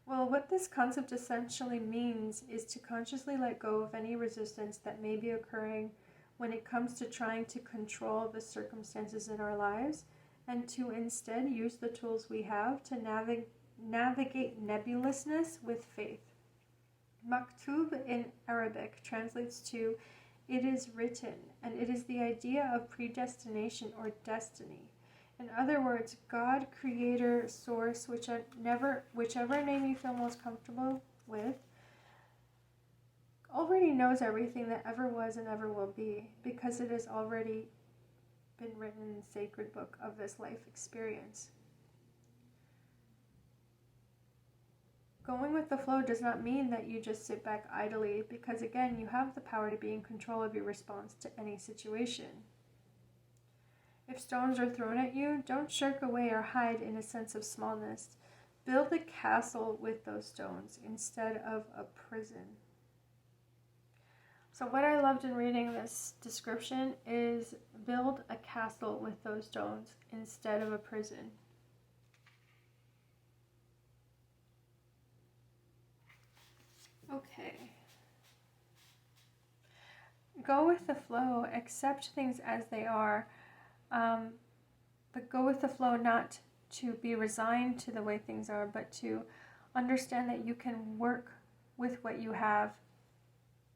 Well, what this concept essentially means is to consciously let go of any resistance that may be occurring when it comes to trying to control the circumstances in our lives, and to instead use the tools we have to navigate nebulousness with faith. Maktub in Arabic translates to "it is written," and it is the idea of predestination or destiny. In other words, God, Creator, Source, whichever name you feel most comfortable with, already knows everything that ever was and ever will be, because it has already been written in the sacred book of this life experience. going with the flow does not mean that you just sit back idly, because again, you have the power to be in control of your response to any situation. If stones are thrown at you, don't shirk away or hide in a sense of smallness. Build a castle with those stones instead of a prison. So what I loved in reading this description is build a castle with those stones instead of a prison. Okay. Go with the flow, accept things as they are, but go with the flow, not to be resigned to the way things are, but to understand that you can work with what you have,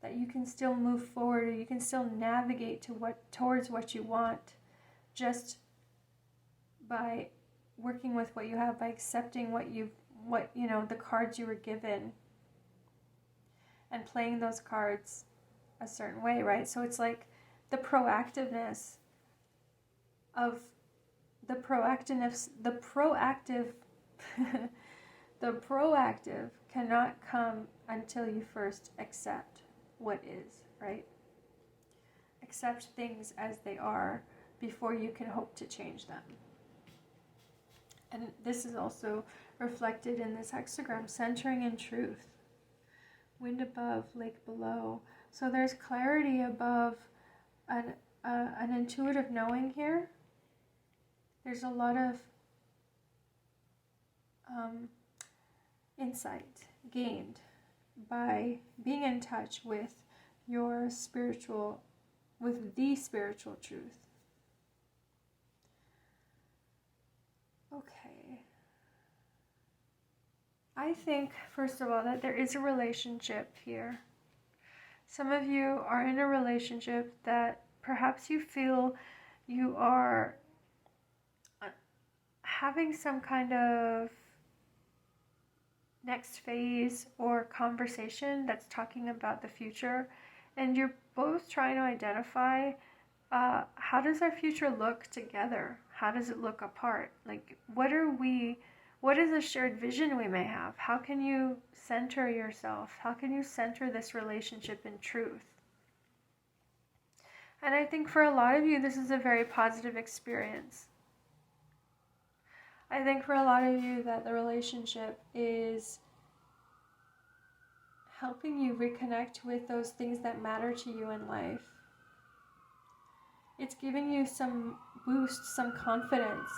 that you can still move forward, or you can still navigate towards what you want, just by working with what you have, by accepting the cards you were given, and playing those cards a certain way, right? So it's like the proactive the proactive cannot come until you first accept what is, right? Accept things as they are before you can hope to change them. And this is also reflected in this hexagram, centering in truth. Wind above, lake below. So there's clarity above an intuitive knowing here. There's a lot of insight gained by being in touch with the spiritual truth. Okay. I think, first of all, that there is a relationship here. Some of you are in a relationship that perhaps you feel you are having some kind of next phase or conversation that's talking about the future, and you're both trying to identify how does our future look together? How does it look apart? Like, what is a shared vision we may have? How can you center yourself? How can you center this relationship in truth? And I think for a lot of you, this is a very positive experience. I think for a lot of you that the relationship is helping you reconnect with those things that matter to you in life. It's giving you some boost, some confidence.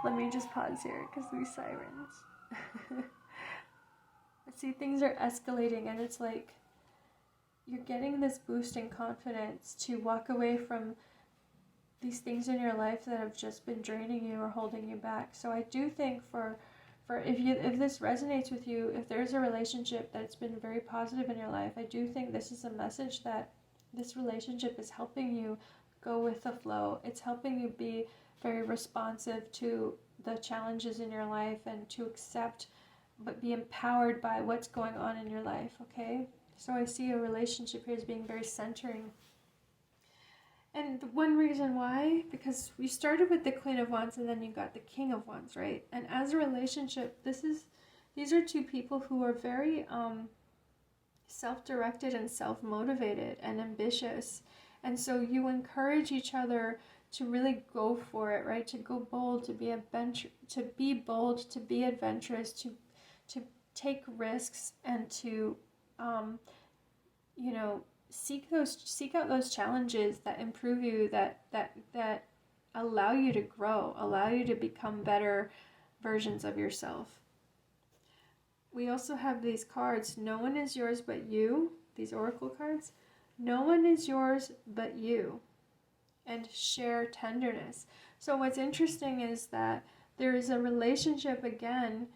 Let me just pause here because these sirens. See, things are escalating, and it's like you're getting this boost in confidence to walk away from these things in your life that have just been draining you or holding you back. So I do think for if this resonates with you, if there's a relationship that's been very positive in your life, I do think this is a message that this relationship is helping you go with the flow. It's helping you be very responsive to the challenges in your life and to accept but be empowered by what's going on in your life, okay? So I see a relationship here as being very centering. And one reason why, because we started with the Queen of Wands and then you got the King of Wands, right? And as a relationship, these are two people who are very self-directed and self-motivated and ambitious. And so you encourage each other to really go for it, right? To go bold, to be bold, to be adventurous, to take risks, and to seek out those challenges that improve you, that allow you to grow, allow you to become better versions of yourself. We also have these cards, no one is yours but you, these oracle cards. No one is yours but you, and share tenderness. So what's interesting is that there is a relationship, again,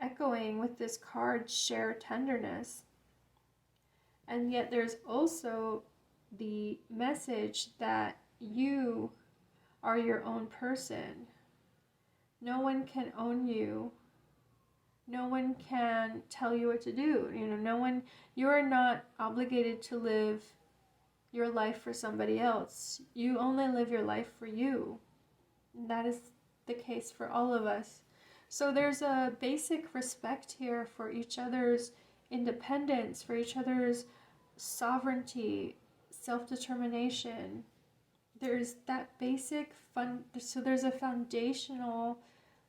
echoing with this card, share tenderness. And yet there's also the message that you are your own person. No one can own you. No one can tell you what to do. You are not obligated to live your life for somebody else. You only live your life for you. And that is the case for all of us. So there's a basic respect here for each other's independence, for each other's sovereignty, self-determination. There's that basic so there's a foundational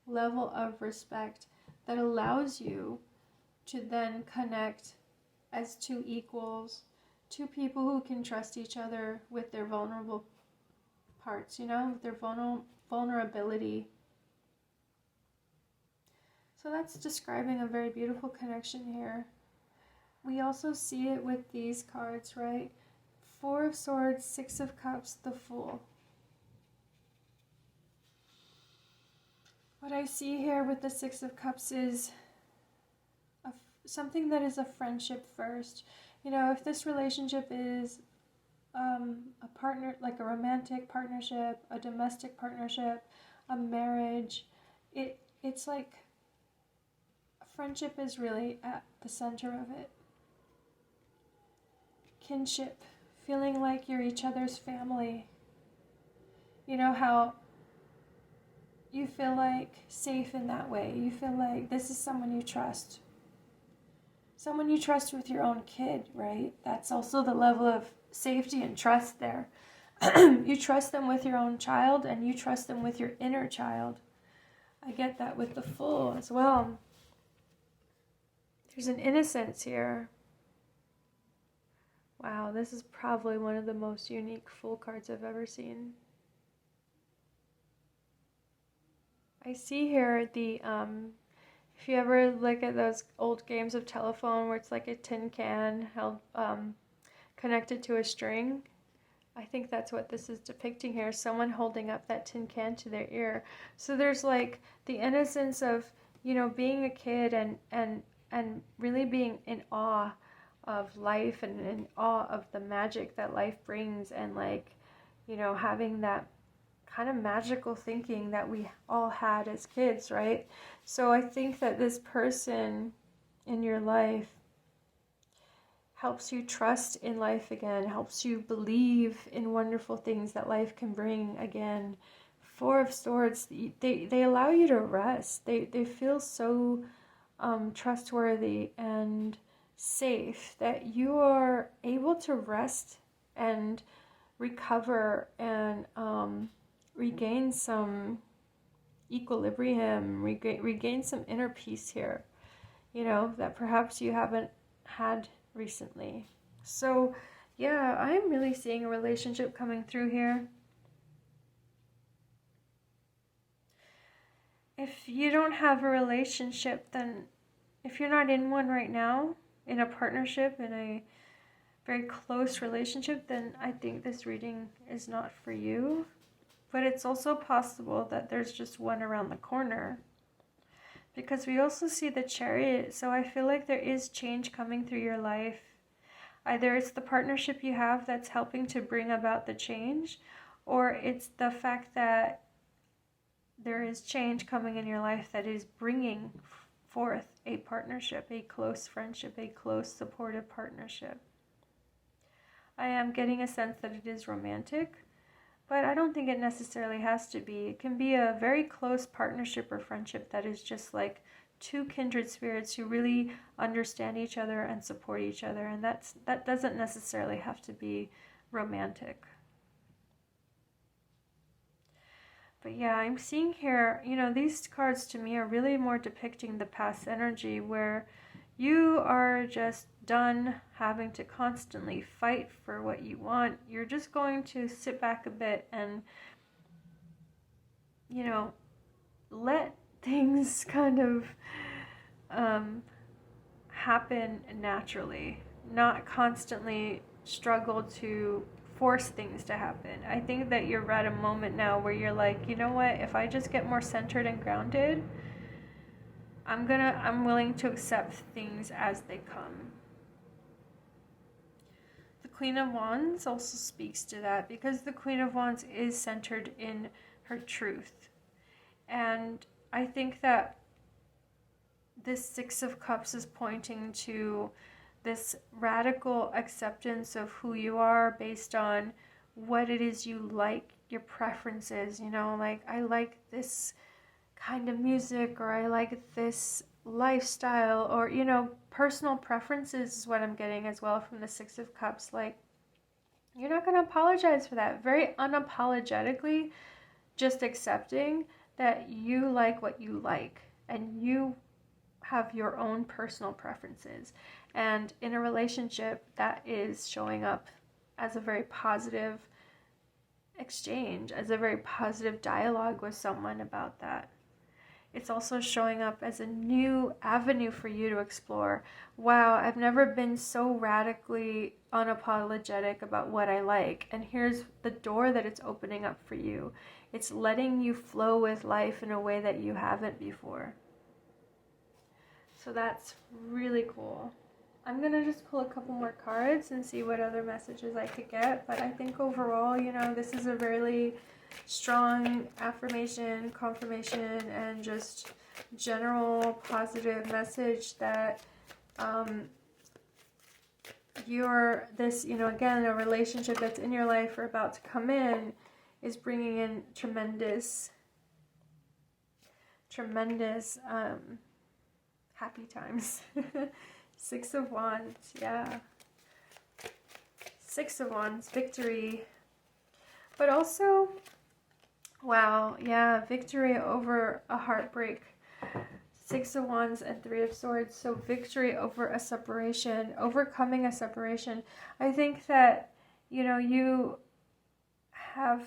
level of respect that allows you to then connect as two equals, two people who can trust each other with their vulnerable parts, with their vulnerability. So that's describing a very beautiful connection here. We also see it with these cards, right? Four of Swords, Six of Cups, the Fool. What I see here with the Six of Cups is something that is a friendship first. If this relationship is a partner, like a romantic partnership, a domestic partnership, a marriage, it's like friendship is really at the center of it. Kinship, feeling like you're each other's family. How you feel like safe in that way. You feel like this is someone you trust. Someone you trust with your own kid, right? That's also the level of safety and trust there. You trust them with your own child, and you trust them with your inner child. I get that with the Fool as well. There's an innocence here. Wow, this is probably one of the most unique Fool cards I've ever seen. I see here the, if you ever look at those old games of telephone where it's like a tin can held, connected to a string, I think that's what this is depicting here. Someone holding up that tin can to their ear. So there's like the innocence of, being a kid and really being in awe of life and in awe of the magic that life brings, and like, having that kind of magical thinking that we all had as kids, right? So I think that this person in your life helps you trust in life again, helps you believe in wonderful things that life can bring again. Four of Swords, they allow you to rest. They feel so trustworthy and safe that you are able to rest and recover and regain some equilibrium, regain some inner peace here, that perhaps you haven't had recently. So yeah, I'm really seeing a relationship coming through here. If you don't have a relationship, then if you're not in one right now, in a partnership, in a very close relationship, then I think this reading is not for you. But it's also possible that there's just one around the corner, because we also see the Chariot. So I feel like there is change coming through your life. Either it's the partnership you have that's helping to bring about the change, or it's the fact that there is change coming in your life that is bringing forth a partnership, a close friendship, a close supportive partnership. I am getting a sense that it is romantic, but I don't think it necessarily has to be. It can be a very close partnership or friendship that is just like two kindred spirits who really understand each other and support each other, and that doesn't necessarily have to be romantic. But yeah, I'm seeing here, these cards to me are really more depicting the past energy, where you are just done having to constantly fight for what you want. You're just going to sit back a bit and, let things kind of happen naturally, not constantly struggle to force things to happen. I think that you're at a moment now where you're like, you know what, if I just get more centered and grounded, I'm willing to accept things as they come. The Queen of Wands also speaks to that, because the Queen of Wands is centered in her truth. And I think that this Six of Cups is pointing to this radical acceptance of who you are based on what it is you like, your preferences, like I like this kind of music, or I like this lifestyle, or, you know, personal preferences is what I'm getting as well from the Six of Cups. Like, you're not going to apologize for that. Very unapologetically, just accepting that you like what you like and you have your own personal preferences. And in a relationship, that is showing up as a very positive exchange, as a very positive dialogue with someone about that. It's also showing up as a new avenue for you to explore. Wow, I've never been so radically unapologetic about what I like. And here's the door that it's opening up for you. It's letting you flow with life in a way that you haven't before. So that's really cool. I'm going to just pull a couple more cards and see what other messages I could get. But I think overall, you know, this is a really strong affirmation, confirmation, and just general positive message that you're this, you know, again, a relationship that's in your life or about to come in is bringing in tremendous happy times. Six of Wands, yeah. Six of Wands, victory. But also, wow, yeah, victory over a heartbreak. Six of Wands and Three of Swords. So victory over a separation, overcoming a separation. I think that, you know, you have,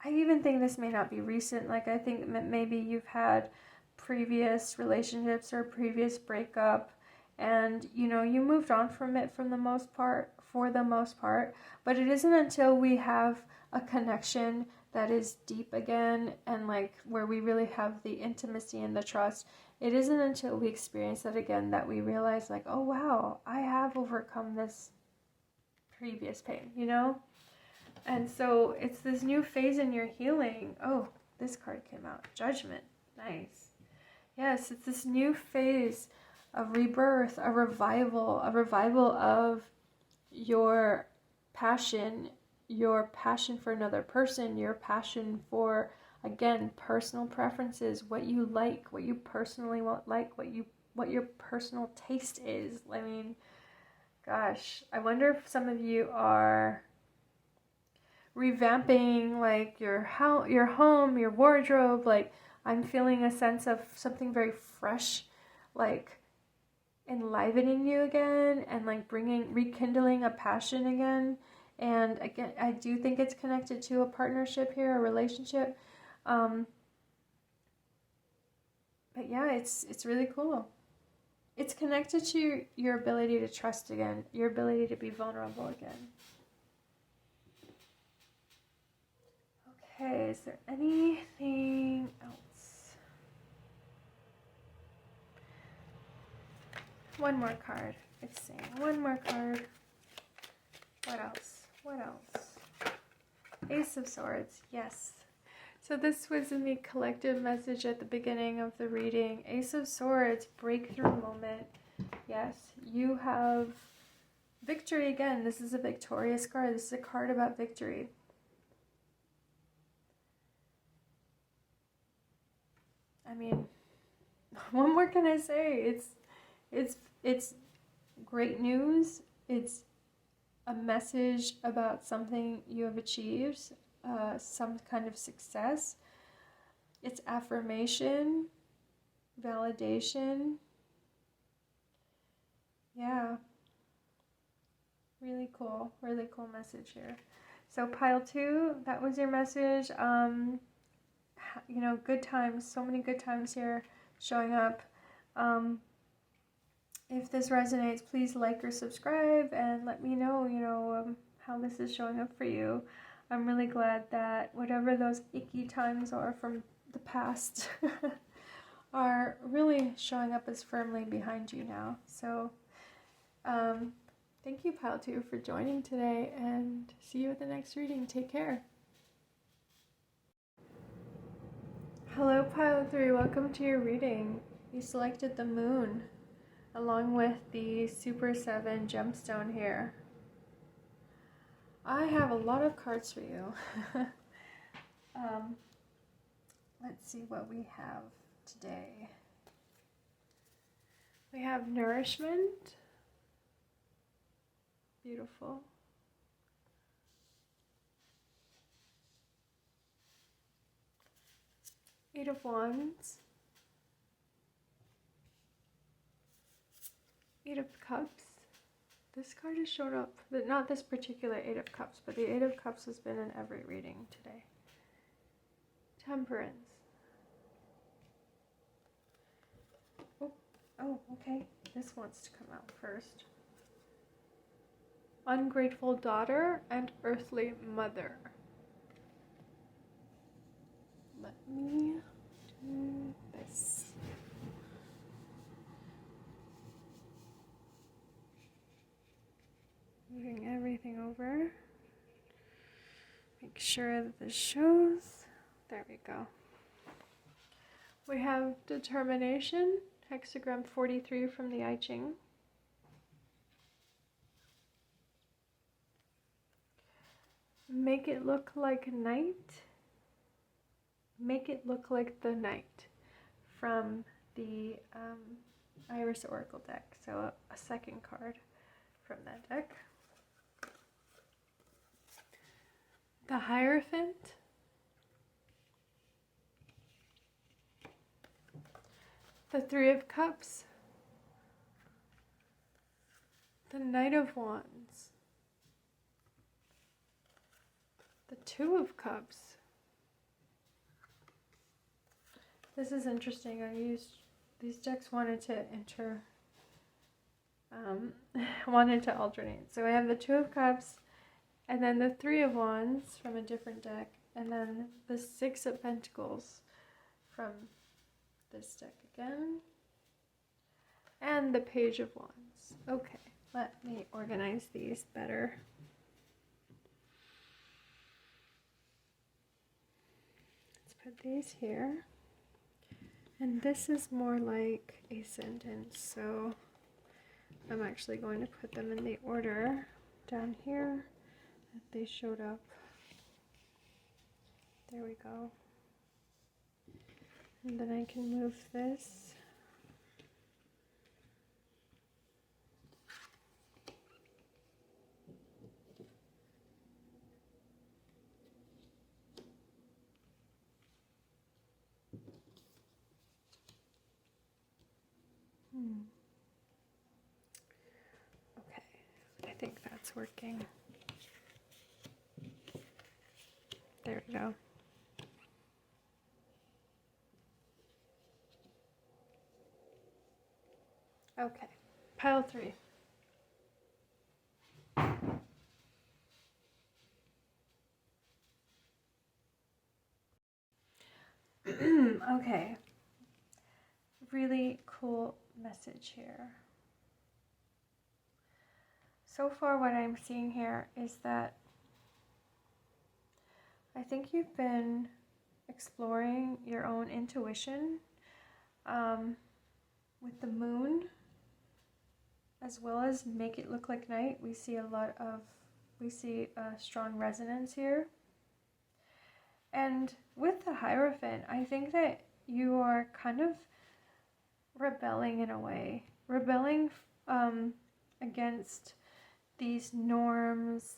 I even think this may not be recent. Like, I think maybe you've had previous relationships or previous breakup, and, you know, you moved on from it for the most part, but it isn't until we have a connection that is deep again, and like where we really have the intimacy and the trust, it isn't until we experience that again that we realize, like, oh wow, I have overcome this previous pain, you know? And so it's this new phase in your healing. Oh, this card came out, Judgment. Nice. Yes, it's this new phase of rebirth, a revival of your passion for another person, your passion for, again, personal preferences, what you like, what you personally like, what your personal taste is. I mean, gosh, I wonder if some of you are revamping like your home, your wardrobe. Like, I'm feeling a sense of something very fresh, like enlivening you again, and like rekindling a passion again. And again, I do think it's connected to a partnership here, a relationship. But yeah, it's really cool. It's connected to your ability to trust again, your ability to be vulnerable again. Okay, is there anything else? One more card. It's saying one more card. What else? What else? Ace of Swords. Yes. So this was in the collective message at the beginning of the reading. Ace of Swords, breakthrough moment. Yes, you have victory again. This is a victorious card. This is a card about victory. I mean, what more can I say? It's great news. It's a message about something you have achieved, some kind of success. It's affirmation, validation. Yeah. Really cool message here. So pile 2, that was your message. You know, good times, so many good times here showing up. If this resonates, please like or subscribe and let me know, you know, how this is showing up for you. I'm really glad that whatever those icky times are from the past are really showing up as firmly behind you now. So thank you, Pile 2, for joining today, and see you at the next reading. Take care. Hello, Pile 3. Welcome to your reading. You selected the moon along with the Super 7 gemstone here. I have a lot of cards for you. Let's see what we have today. We have nourishment. Beautiful. Eight of Wands. Eight of Cups. This card has shown up, not this particular Eight of Cups, but the Eight of Cups has been in every reading today. Temperance. Oh, okay. This wants to come out first. Ungrateful daughter and earthly mother. Let me do this. Moving everything over. Make sure that this shows. There we go. We have determination, hexagram 43 from the I Ching. Make it look like night. Make it look like the night from the Iris Oracle deck. So a second card from that deck. The Hierophant. The Three of Cups. The Knight of Wands. The Two of Cups. This is interesting. I used these decks wanted to wanted to alternate. So I have the Two of Cups, and then the Three of Wands from a different deck, and then the Six of Pentacles from this deck again, and the Page of Wands. Okay, let me organize these better. Let's put these here. And this is more like a sentence, so I'm actually going to put them in the order down here that they showed up. There we go. And then I can move this. Okay, I think that's working. There we go. Okay, pile 3. Okay, really cool message here. So far what I'm seeing here is that I think you've been exploring your own intuition with the moon, as well as make it look like night. We see a strong resonance here. And with the Hierophant, I think that you are kind of rebelling in a way, rebelling against these norms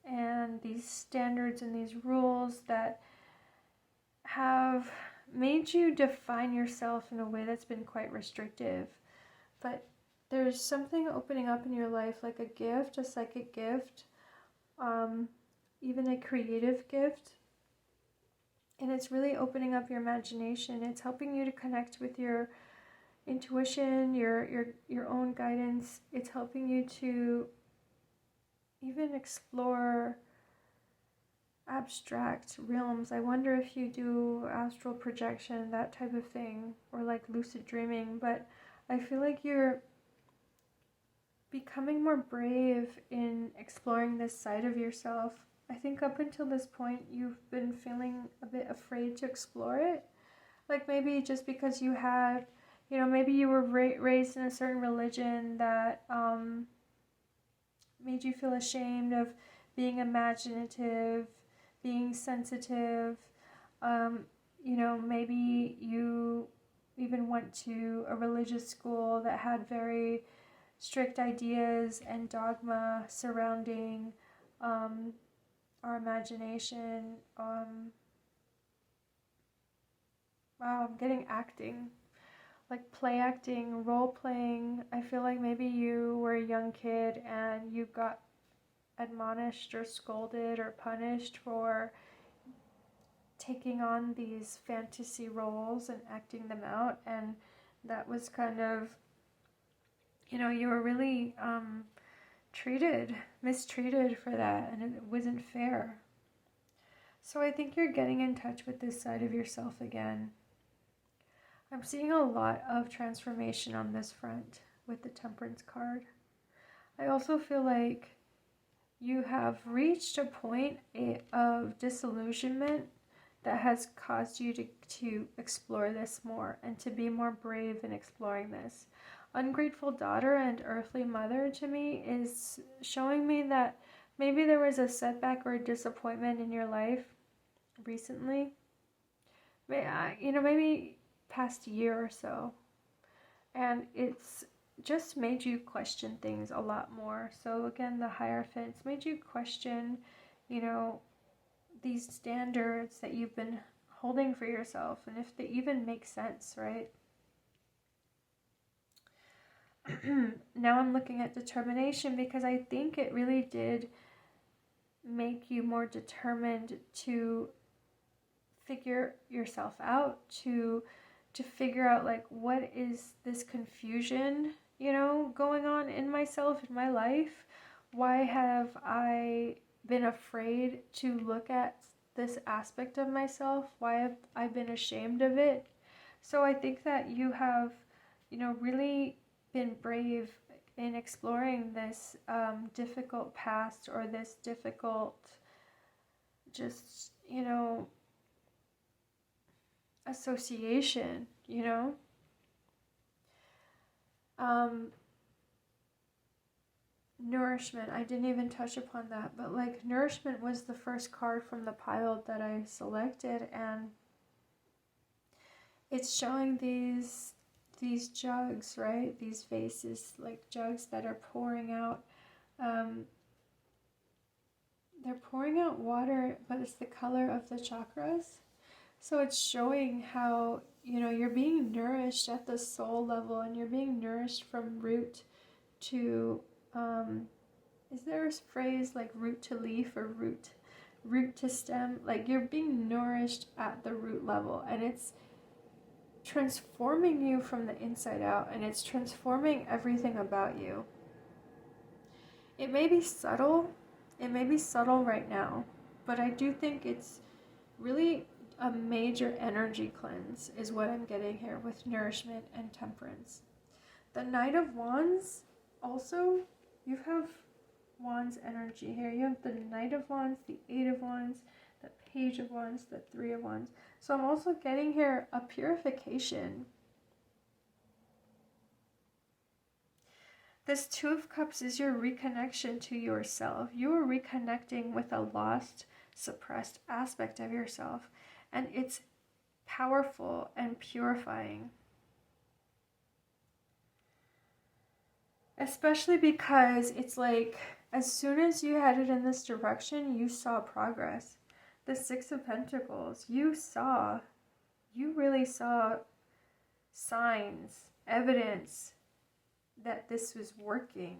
and these standards and these rules that have made you define yourself in a way that's been quite restrictive. But there's something opening up in your life, like a gift, a psychic gift, even a creative gift. And it's really opening up your imagination. It's helping you to connect with your intuition, your own guidance. It's helping you to even explore abstract realms. I wonder if you do astral projection, that type of thing, or like lucid dreaming. But I feel like you're becoming more brave in exploring this side of yourself. I think up until this point, you've been feeling a bit afraid to explore it. Like maybe just because you had, maybe you were raised in a certain religion that made you feel ashamed of being imaginative, being sensitive. Maybe you even went to a religious school that had very strict ideas and dogma surrounding our imagination. Wow, I'm getting acting, like play acting, role playing. I feel like maybe you were a young kid and you got admonished or scolded or punished for taking on these fantasy roles and acting them out, and that was kind of, you were really mistreated for that, and it wasn't fair. So I think you're getting in touch with this side of yourself again. I'm seeing a lot of transformation on this front with the Temperance card. I also feel like you have reached a point of disillusionment that has caused you to explore this more and to be more brave in exploring this. Ungrateful daughter and earthly mother to me is showing me that maybe there was a setback or a disappointment in your life recently. Maybe past year or so. And it's just made you question things a lot more. So again, the Hierophant's made you question, these standards that you've been holding for yourself and if they even make sense, right? Now I'm looking at determination because I think it really did make you more determined to figure yourself out, to figure out like what is this confusion, going on in myself, in my life. Why have I been afraid to look at this aspect of myself? Why have I been ashamed of it? So I think that you have, really been brave in exploring this difficult past, or this difficult, just, association, Nourishment, I didn't even touch upon that, but like nourishment was the first card from the pile that I selected, and it's showing these jugs, right? These vases, like jugs that are pouring out, they're pouring out water, but it's the color of the chakras. So it's showing how, you're being nourished at the soul level, and you're being nourished from root to, is there a phrase like root to leaf or root to stem? Like you're being nourished at the root level, and it's transforming you from the inside out, and it's transforming everything about you. It may be subtle right now, but I do think it's really a major energy cleanse is what I'm getting here with nourishment and temperance. The Knight of Wands, also, you have Wands energy here. You have the Knight of Wands, the Eight of Wands, the Page of Wands, the Three of Wands. So I'm also getting here a purification. This Two of Cups is your reconnection to yourself. You are reconnecting with a lost, suppressed aspect of yourself, and it's powerful and purifying. Especially because it's like, as soon as you headed in this direction, you saw progress. The Six of Pentacles, you really saw signs, evidence that this was working,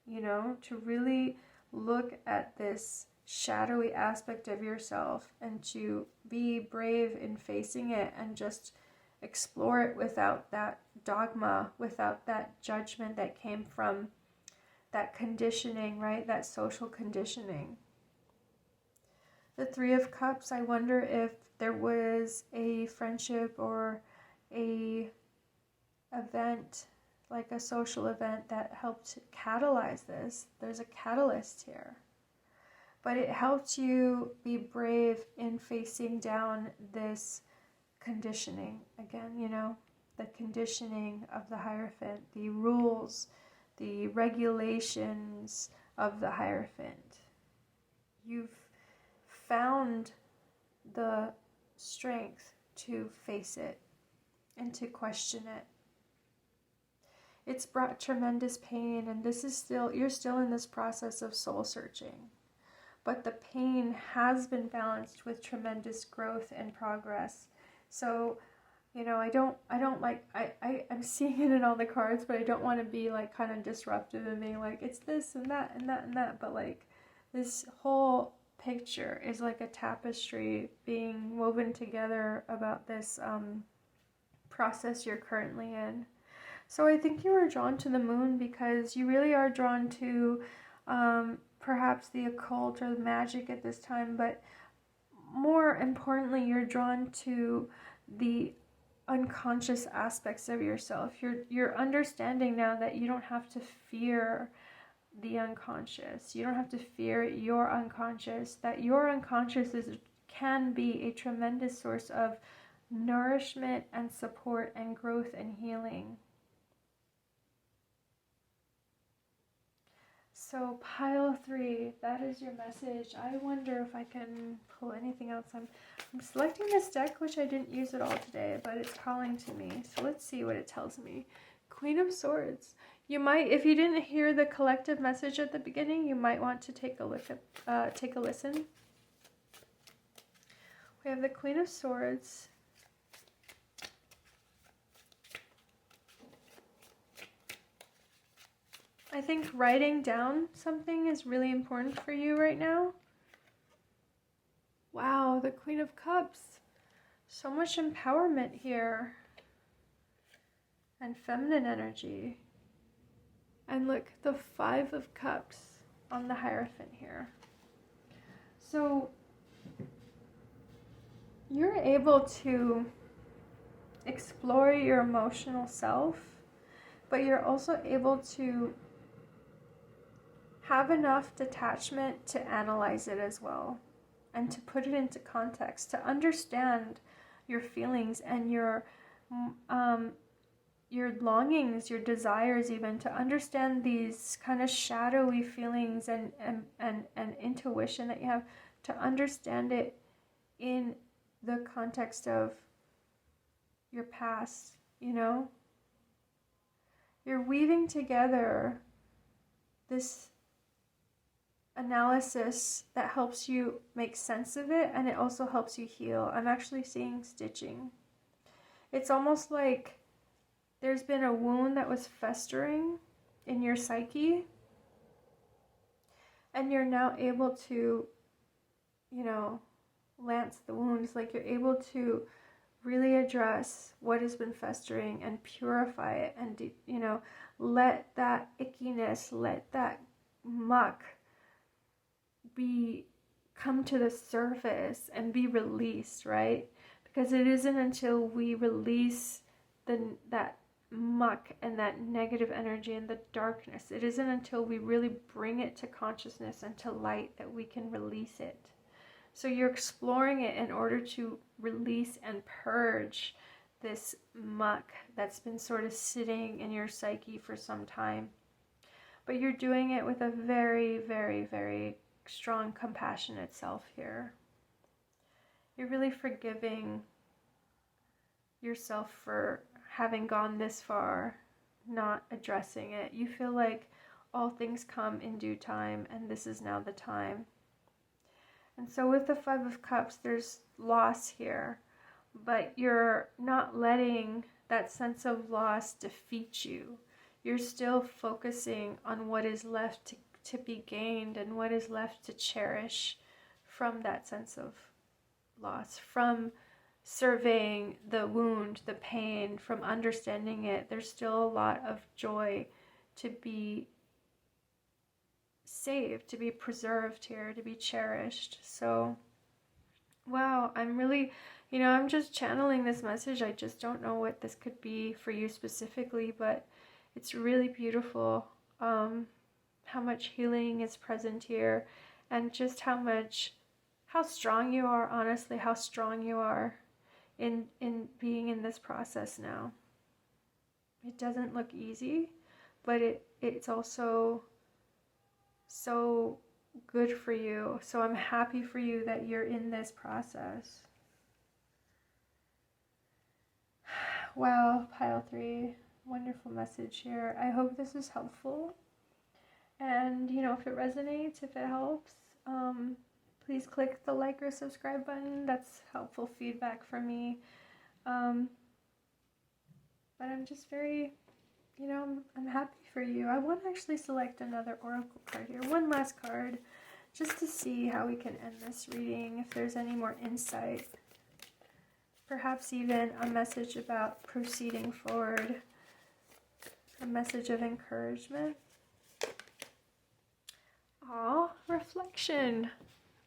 to really look at this shadowy aspect of yourself and to be brave in facing it and just explore it without that dogma, without that judgment that came from that conditioning, right? That social conditioning. The Three of Cups, I wonder if there was a friendship or a event, like a social event, that helped catalyze this. There's a catalyst here. But it helped you be brave in facing down this conditioning again, the conditioning of the Hierophant, the rules, the regulations of the Hierophant. You've found the strength to face it. and to question it. It's brought tremendous pain, and this is you're still in this process of soul searching. But the pain has been balanced with tremendous growth and progress. So, you know, I'm seeing it in all the cards, but I don't want to be like kind of disruptive and being like, it's this and that and that and that. But like this whole picture is like a tapestry being woven together about this process you're currently in. So I think you were drawn to the moon because you really are drawn to perhaps the occult or the magic at this time, but more importantly, you're drawn to the unconscious aspects of yourself. You're understanding now that you don't have to fear the unconscious. You don't have to fear your unconscious, that your unconscious can be a tremendous source of nourishment and support and growth and healing. So pile 3, that is your message. I wonder if I can pull anything else. I'm selecting this deck, which I didn't use at all today, but it's calling to me. So let's see what it tells me. Queen of Swords. You might, if you didn't hear the collective message at the beginning, you might want to take a look at, take a listen. We have the Queen of Swords. I think writing down something is really important for you right now. Wow, the Queen of Cups. So much empowerment here. And feminine energy. And look, the 5 of Cups on the Hierophant here. So you're able to explore your emotional self, but you're also able to have enough detachment to analyze it as well and to put it into context, to understand your feelings and your longings, your desires, even to understand these kind of shadowy feelings and intuition that you have, to understand it in the context of your past, you know? You're weaving together this analysis that helps you make sense of it, and it also helps you heal. I'm actually seeing stitching. It's almost like there's been a wound that was festering in your psyche, and you're now able to, you know, lance the wounds. Like you're able to really address what has been festering and purify it, and, you know, let that ickiness, let that muck come to the surface and be released, right? Because it isn't until we release that muck and that negative energy and the darkness, it isn't until we really bring it to consciousness and to light that we can release it. So you're exploring it in order to release and purge this muck that's been sort of sitting in your psyche for some time. But you're doing it with a very, very, very strong, compassionate self here. You're really forgiving yourself for having gone this far, not addressing it. You feel like all things come in due time, and this is now the time. And so with the 5 of Cups, there's loss here, but you're not letting that sense of loss defeat you. You're still focusing on what is left to be gained and what is left to cherish from that sense of loss, from surveying the wound, the pain, from understanding it. There's still a lot of joy to be saved, to be preserved here, to be cherished. So, wow, I'm really, you know, I'm just channeling this message. I just don't know what this could be for you specifically, but it's really beautiful. How much healing is present here, and just how strong you are, honestly, how strong you are in being in this process now. It doesn't look easy, but it's also so good for you. So I'm happy for you that you're in this process. Wow, pile 3. Wonderful message here. I hope this is helpful. And, you know, if it resonates, if it helps, please click the like or subscribe button. That's helpful feedback for me. But I'm just very, you know, I'm happy for you. I want to actually select another oracle card here. One last card, just to see how we can end this reading, if there's any more insight. Perhaps even a message about proceeding forward. A message of encouragement. Aw, reflection.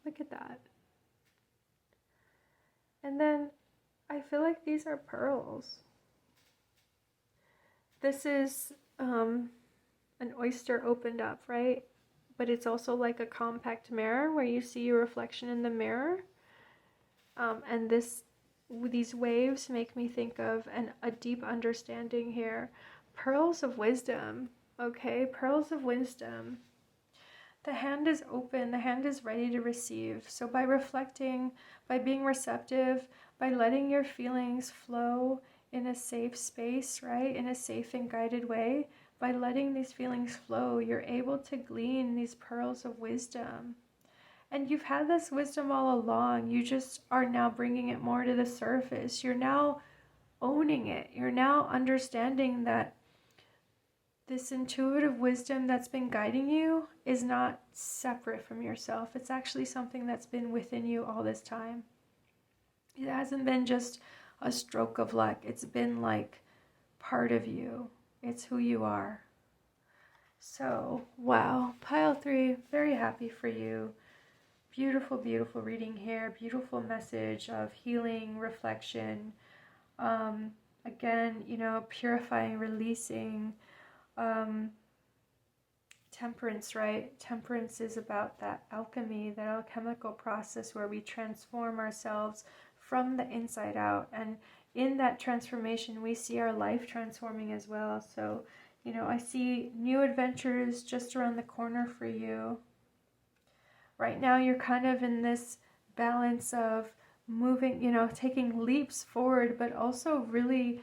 Look at that. And then I feel like these are pearls. This is an oyster opened up, right? But it's also like a compact mirror where you see your reflection in the mirror. And these waves make me think of a deep understanding here. Pearls of wisdom, okay? Pearls of wisdom. The hand is open, the hand is ready to receive. So by reflecting, by being receptive, by letting your feelings flow in a safe space, right? In a safe and guided way, by letting these feelings flow, you're able to glean these pearls of wisdom. And you've had this wisdom all along. You just are now bringing it more to the surface. You're now owning it. You're now understanding that this intuitive wisdom that's been guiding you is not separate from yourself. It's actually something that's been within you all this time. It hasn't been just a stroke of luck. It's been like part of you. It's who you are. So, wow. Pile 3, very happy for you. Beautiful, beautiful reading here. Beautiful message of healing, reflection. Again, you know, purifying, releasing. Temperance, right? Temperance is about that alchemy, that alchemical process where we transform ourselves from the inside out. And in that transformation, we see our life transforming as well. So, you know, I see new adventures just around the corner for you. Right now, you're kind of in this balance of moving, you know, taking leaps forward, but also really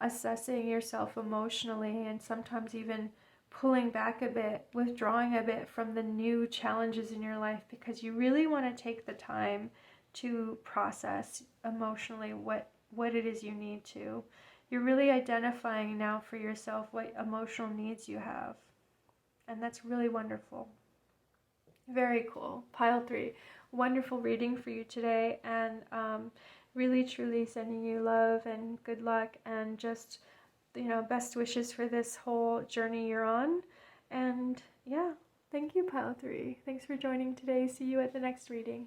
assessing yourself emotionally, and sometimes even pulling back a bit, withdrawing a bit from the new challenges in your life, because you really want to take the time to process emotionally what it is you need to. You're really identifying now for yourself what emotional needs you have. And that's really wonderful. Very cool. Pile 3. Wonderful reading for you today. And really, truly sending you love and good luck and just, you know, best wishes for this whole journey you're on. And yeah, thank you, Pile 3. Thanks for joining today. See you at the next reading.